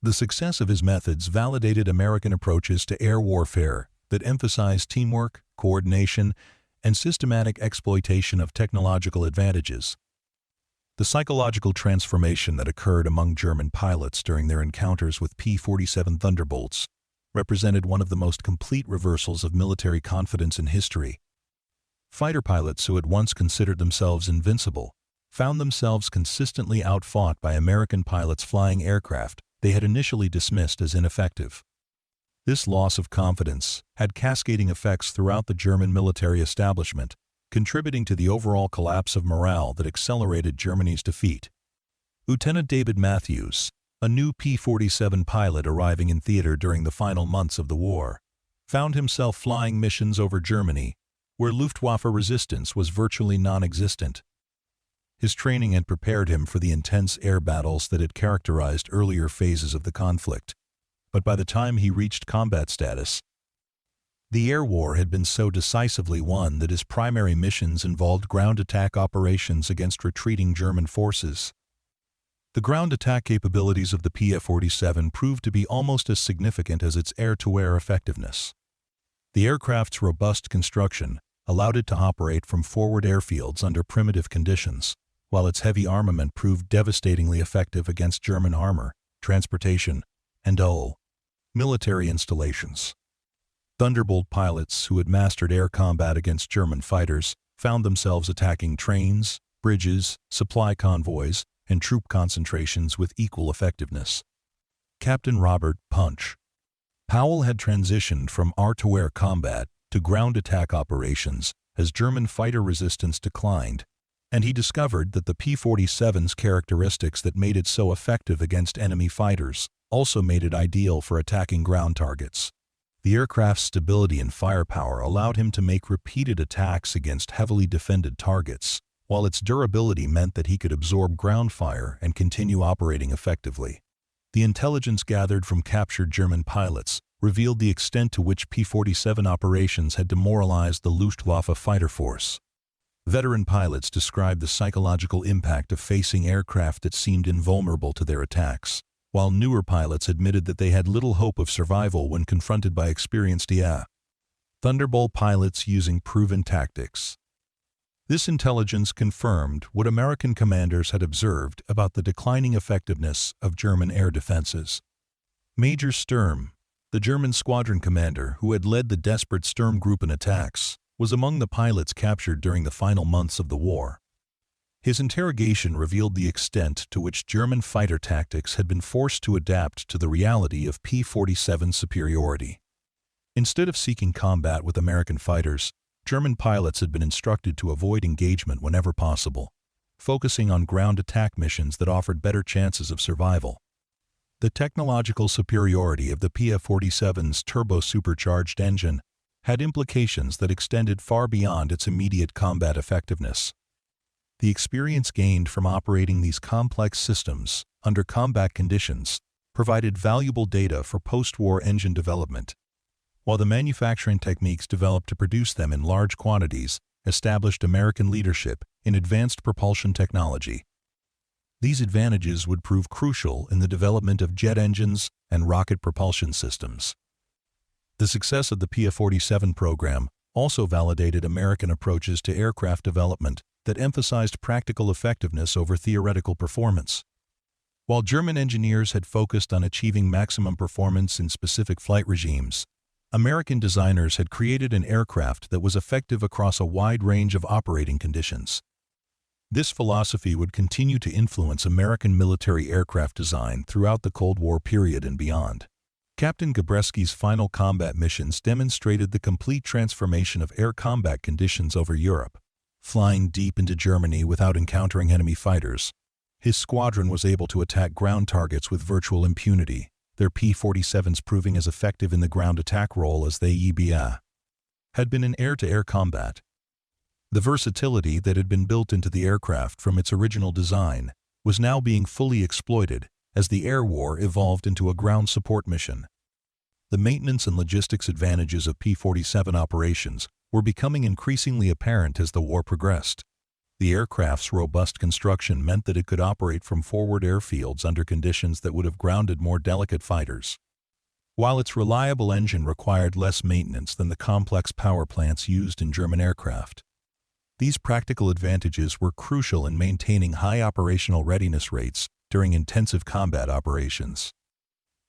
The success of his methods validated American approaches to air warfare that emphasized teamwork, coordination, and systematic exploitation of technological advantages. The psychological transformation that occurred among German pilots during their encounters with P-47 Thunderbolts represented one of the most complete reversals of military confidence in history. Fighter pilots who had once considered themselves invincible found themselves consistently outfought by American pilots flying aircraft they had initially dismissed as ineffective. This loss of confidence had cascading effects throughout the German military establishment, contributing to the overall collapse of morale that accelerated Germany's defeat. Lieutenant David Matthews, a new P-47 pilot arriving in theater during the final months of the war, found himself flying missions over Germany, where Luftwaffe resistance was virtually non-existent. His training had prepared him for the intense air battles that had characterized earlier phases of the conflict, but by the time he reached combat status, The air war had been so decisively won that his primary missions involved ground attack operations against retreating German forces. The ground attack capabilities of the P-47 proved to be almost as significant as its air-to-air effectiveness. The aircraft's robust construction allowed it to operate from forward airfields under primitive conditions, while its heavy armament proved devastatingly effective against German armor, transportation, and military installations. Thunderbolt pilots who had mastered air combat against German fighters found themselves attacking trains, bridges, supply convoys, and troop concentrations with equal effectiveness. Captain Robert "Punch" Powell had transitioned from air-to-air combat to ground attack operations as German fighter resistance declined, and he discovered that the P-47's characteristics that made it so effective against enemy fighters also made it ideal for attacking ground targets. The aircraft's stability and firepower allowed him to make repeated attacks against heavily defended targets, while its durability meant that he could absorb ground fire and continue operating effectively. The intelligence gathered from captured German pilots revealed the extent to which P-47 operations had demoralized the Luftwaffe fighter force. Veteran pilots described the psychological impact of facing aircraft that seemed invulnerable to their attacks, while newer pilots admitted that they had little hope of survival when confronted by experienced Thunderbolt pilots using proven tactics. This intelligence confirmed what American commanders had observed about the declining effectiveness of German air defenses. Major Sturm, the German squadron commander who had led the desperate Sturmgruppen attacks, was among the pilots captured during the final months of the war. His interrogation revealed the extent to which German fighter tactics had been forced to adapt to the reality of P-47 superiority. Instead of seeking combat with American fighters, German pilots had been instructed to avoid engagement whenever possible, focusing on ground attack missions that offered better chances of survival. The technological superiority of the P-47's turbo-supercharged engine had implications that extended far beyond its immediate combat effectiveness. The experience gained from operating these complex systems under combat conditions provided valuable data for post-war engine development, while the manufacturing techniques developed to produce them in large quantities established American leadership in advanced propulsion technology. These advantages would prove crucial in the development of jet engines and rocket propulsion systems. The success of the P-47 program also validated American approaches to aircraft development that emphasized practical effectiveness over theoretical performance. While German engineers had focused on achieving maximum performance in specific flight regimes, American designers had created an aircraft that was effective across a wide range of operating conditions. This philosophy would continue to influence American military aircraft design throughout the Cold War period and beyond. Captain Gabreski's final combat missions demonstrated the complete transformation of air combat conditions over Europe. Flying deep into Germany without encountering enemy fighters, his squadron was able to attack ground targets with virtual impunity, their P-47s proving as effective in the ground attack role as they had been in air-to-air combat. The versatility that had been built into the aircraft from its original design was now being fully exploited as the air war evolved into a ground support mission. The maintenance and logistics advantages of P-47 operations were becoming increasingly apparent as the war progressed. The aircraft's robust construction meant that it could operate from forward airfields under conditions that would have grounded more delicate fighters. While its reliable engine required less maintenance than the complex power plants used in German aircraft, these practical advantages were crucial in maintaining high operational readiness rates during intensive combat operations.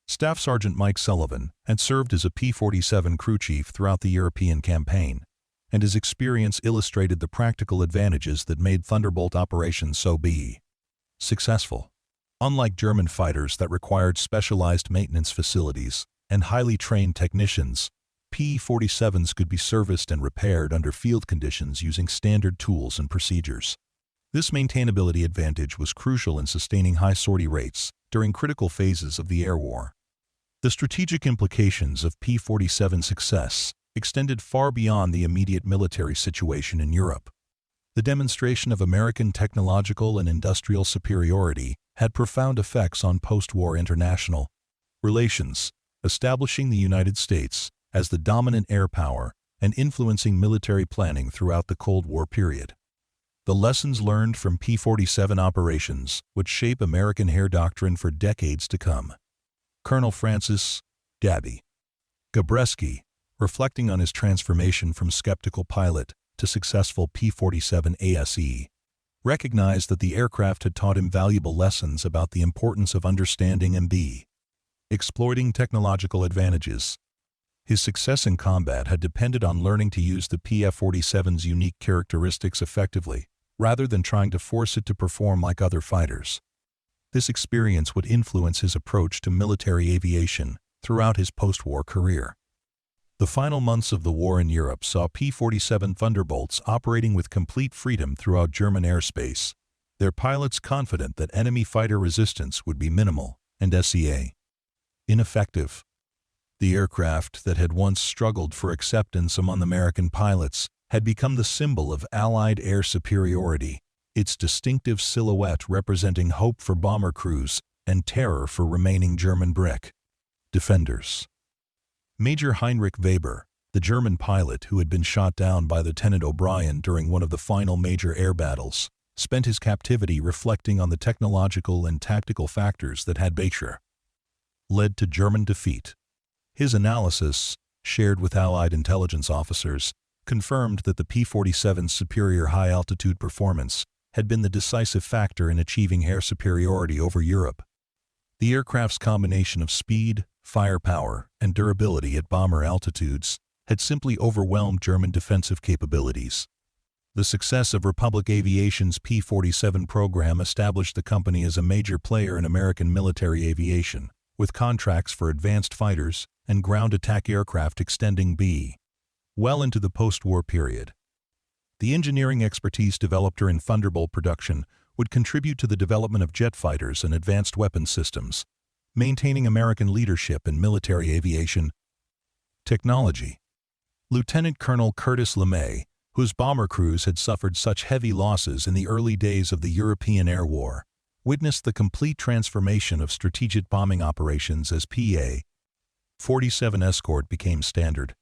Staff Sergeant Mike Sullivan had served as a P-47 crew chief throughout the European campaign, and his experience illustrated the practical advantages that made Thunderbolt operations so successful. Unlike German fighters that required specialized maintenance facilities and highly trained technicians, P-47s could be serviced and repaired under field conditions using standard tools and procedures. This maintainability advantage was crucial in sustaining high sortie rates during critical phases of the air war. The strategic implications of P-47 success extended far beyond the immediate military situation in Europe. The demonstration of American technological and industrial superiority had profound effects on post-war international relations, establishing the United States as the dominant air power and influencing military planning throughout the Cold War period. The lessons learned from P-47 operations would shape American air doctrine for decades to come. Colonel Francis "Dabby" Gabreski, reflecting on his transformation from skeptical pilot to successful P-47 ASE, recognized that the aircraft had taught him valuable lessons about the importance of understanding and exploiting technological advantages. His success in combat had depended on learning to use the P-47's unique characteristics effectively, rather than trying to force it to perform like other fighters. This experience would influence his approach to military aviation throughout his post-war career. The final months of the war in Europe saw P-47 Thunderbolts operating with complete freedom throughout German airspace, their pilots confident that enemy fighter resistance would be minimal and SEA ineffective. The aircraft that had once struggled for acceptance among American pilots had become the symbol of Allied air superiority, its distinctive silhouette representing hope for bomber crews and terror for remaining German brick defenders. Major Heinrich Weber, the German pilot who had been shot down by Lieutenant O'Brien during one of the final major air battles, spent his captivity reflecting on the technological and tactical factors that had led to German defeat. His analysis, shared with Allied intelligence officers, confirmed that the P-47's superior high-altitude performance had been the decisive factor in achieving air superiority over Europe. The aircraft's combination of speed, firepower, and durability at bomber altitudes had simply overwhelmed German defensive capabilities. The success of Republic Aviation's P-47 program established the company as a major player in American military aviation, with contracts for advanced fighters and ground attack aircraft extending well into the post-war period. The engineering expertise developed during Thunderbolt production would contribute to the development of jet fighters and advanced weapons systems, maintaining American leadership in military aviation technology. Lieutenant Colonel Curtis LeMay, whose bomber crews had suffered such heavy losses in the early days of the European Air War, witnessed the complete transformation of strategic bombing operations as PA-47 escort became standard.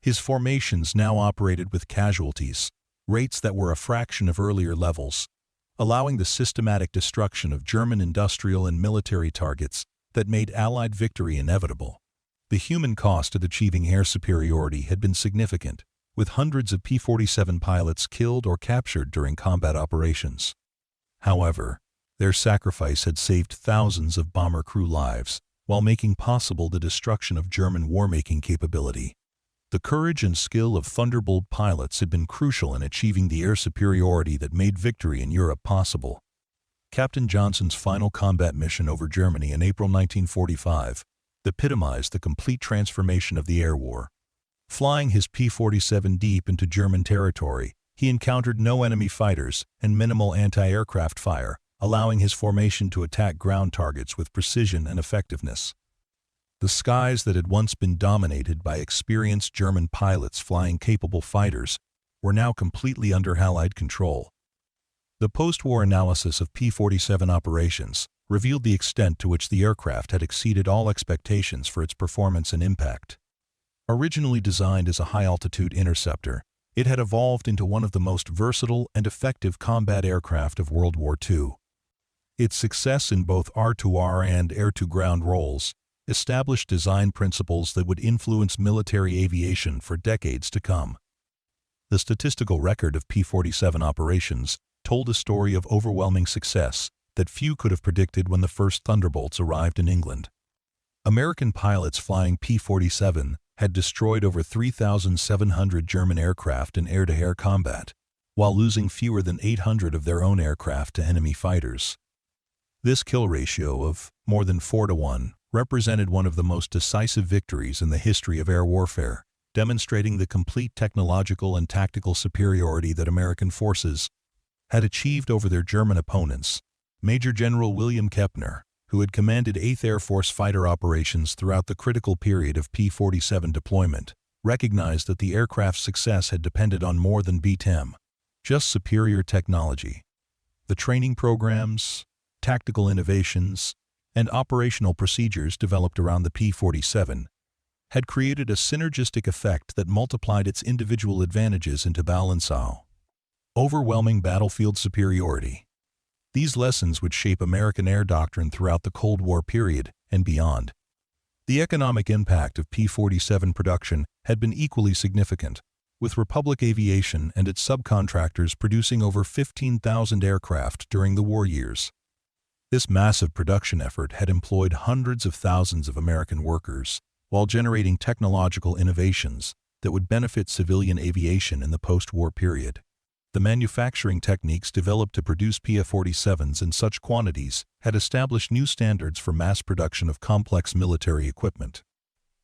His formations now operated with casualties, rates that were a fraction of earlier levels, allowing the systematic destruction of German industrial and military targets that made Allied victory inevitable. The human cost of achieving air superiority had been significant, with hundreds of P-47 pilots killed or captured during combat operations. However, their sacrifice had saved thousands of bomber crew lives, while making possible the destruction of German war-making capability. The courage and skill of Thunderbolt pilots had been crucial in achieving the air superiority that made victory in Europe possible. Captain Johnson's final combat mission over Germany in April 1945 epitomized the complete transformation of the air war. Flying his P-47 deep into German territory, he encountered no enemy fighters and minimal anti-aircraft fire, allowing his formation to attack ground targets with precision and effectiveness. The skies that had once been dominated by experienced German pilots flying capable fighters were now completely under Allied control. The post-war analysis of P-47 operations revealed the extent to which the aircraft had exceeded all expectations for its performance and impact. Originally designed as a high-altitude interceptor, it had evolved into one of the most versatile and effective combat aircraft of World War II. Its success in both R-to-R and air-to-ground roles established design principles that would influence military aviation for decades to come. The statistical record of P-47 operations told a story of overwhelming success that few could have predicted when the first Thunderbolts arrived in England. American pilots flying P-47 had destroyed over 3,700 German aircraft in air-to-air combat, while losing fewer than 800 of their own aircraft to enemy fighters. This kill ratio of more than 4-to-1 represented one of the most decisive victories in the history of air warfare, demonstrating the complete technological and tactical superiority that American forces had achieved over their German opponents. Major General William Kepner, who had commanded 8th Air Force fighter operations throughout the critical period of P-47 deployment, recognized that the aircraft's success had depended on more than just superior technology. The training programs, tactical innovations, and operational procedures developed around the P-47 had created a synergistic effect that multiplied its individual advantages into balance. Overwhelming battlefield superiority. These lessons would shape American air doctrine throughout the Cold War period and beyond. The economic impact of P-47 production had been equally significant, with Republic Aviation and its subcontractors producing over 15,000 aircraft during the war years. This massive production effort had employed hundreds of thousands of American workers, while generating technological innovations that would benefit civilian aviation in the post-war period. The manufacturing techniques developed to produce P-47s in such quantities had established new standards for mass production of complex military equipment.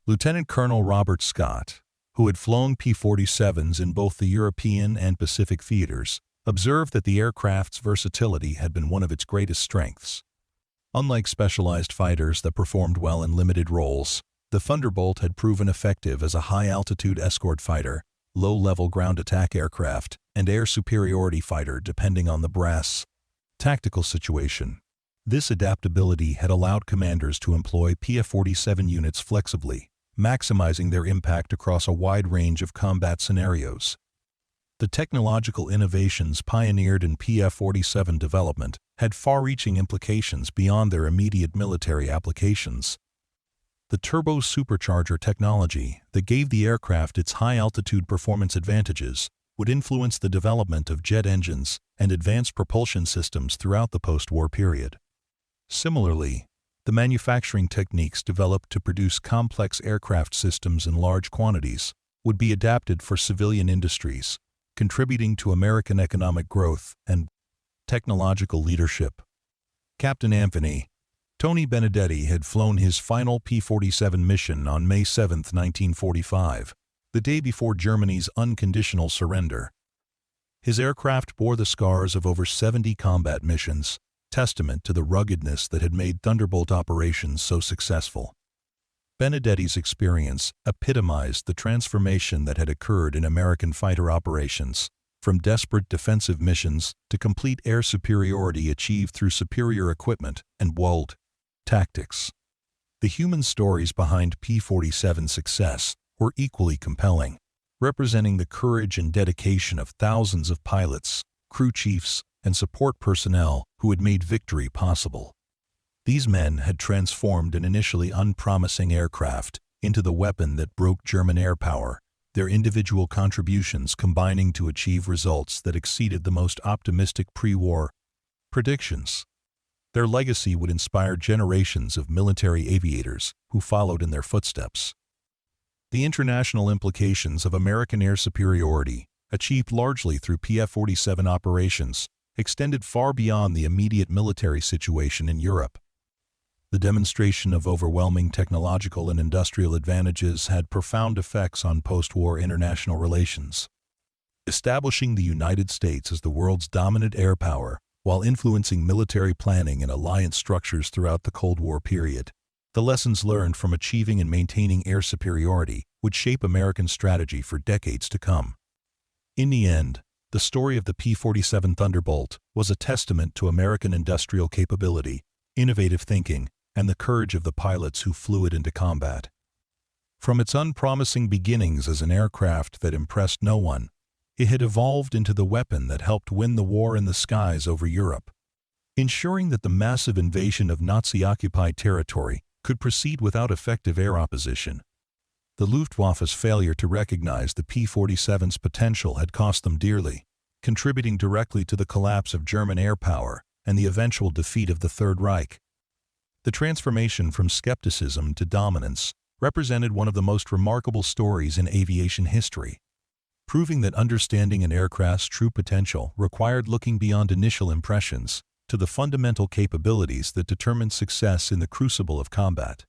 Lieutenant Colonel Robert Scott, who had flown P-47s in both the European and Pacific theaters, observed that the aircraft's versatility had been one of its greatest strengths. Unlike specialized fighters that performed well in limited roles, the Thunderbolt had proven effective as a high-altitude escort fighter, low-level ground attack aircraft, and air superiority fighter depending on the brass tactical situation. This adaptability had allowed commanders to employ P-47 units flexibly, maximizing their impact across a wide range of combat scenarios. The technological innovations pioneered in P-47 development had far-reaching implications beyond their immediate military applications. The turbo-supercharger technology that gave the aircraft its high-altitude performance advantages would influence the development of jet engines and advanced propulsion systems throughout the post-war period. Similarly, the manufacturing techniques developed to produce complex aircraft systems in large quantities would be adapted for civilian industries, contributing to American economic growth and technological leadership. Captain Anthony Tony Benedetti had flown his final P-47 mission on May 7, 1945, the day before Germany's unconditional surrender. His aircraft bore the scars of over 70 combat missions, testament to the ruggedness that had made Thunderbolt operations so successful. Benedetti's experience epitomized the transformation that had occurred in American fighter operations, from desperate defensive missions to complete air superiority achieved through superior equipment and bold tactics. The human stories behind P-47's success were equally compelling, representing the courage and dedication of thousands of pilots, crew chiefs, and support personnel who had made victory possible. These men had transformed an initially unpromising aircraft into the weapon that broke German air power, their individual contributions combining to achieve results that exceeded the most optimistic pre-war predictions. Their legacy would inspire generations of military aviators who followed in their footsteps. The international implications of American air superiority, achieved largely through P-47 operations, extended far beyond the immediate military situation in Europe. The demonstration of overwhelming technological and industrial advantages had profound effects on post-war international relations, establishing the United States as the world's dominant air power while influencing military planning and alliance structures throughout the Cold War period. The lessons learned from achieving and maintaining air superiority would shape American strategy for decades to come. In the end, the story of the P-47 Thunderbolt was a testament to American industrial capability, innovative thinking, and the courage of the pilots who flew it into combat. From its unpromising beginnings as an aircraft that impressed no one, it had evolved into the weapon that helped win the war in the skies over Europe, ensuring that the massive invasion of Nazi-occupied territory could proceed without effective air opposition. The Luftwaffe's failure to recognize the P-47's potential had cost them dearly, contributing directly to the collapse of German air power and the eventual defeat of the Third Reich. The transformation from skepticism to dominance represented one of the most remarkable stories in aviation history, proving that understanding an aircraft's true potential required looking beyond initial impressions to the fundamental capabilities that determined success in the crucible of combat.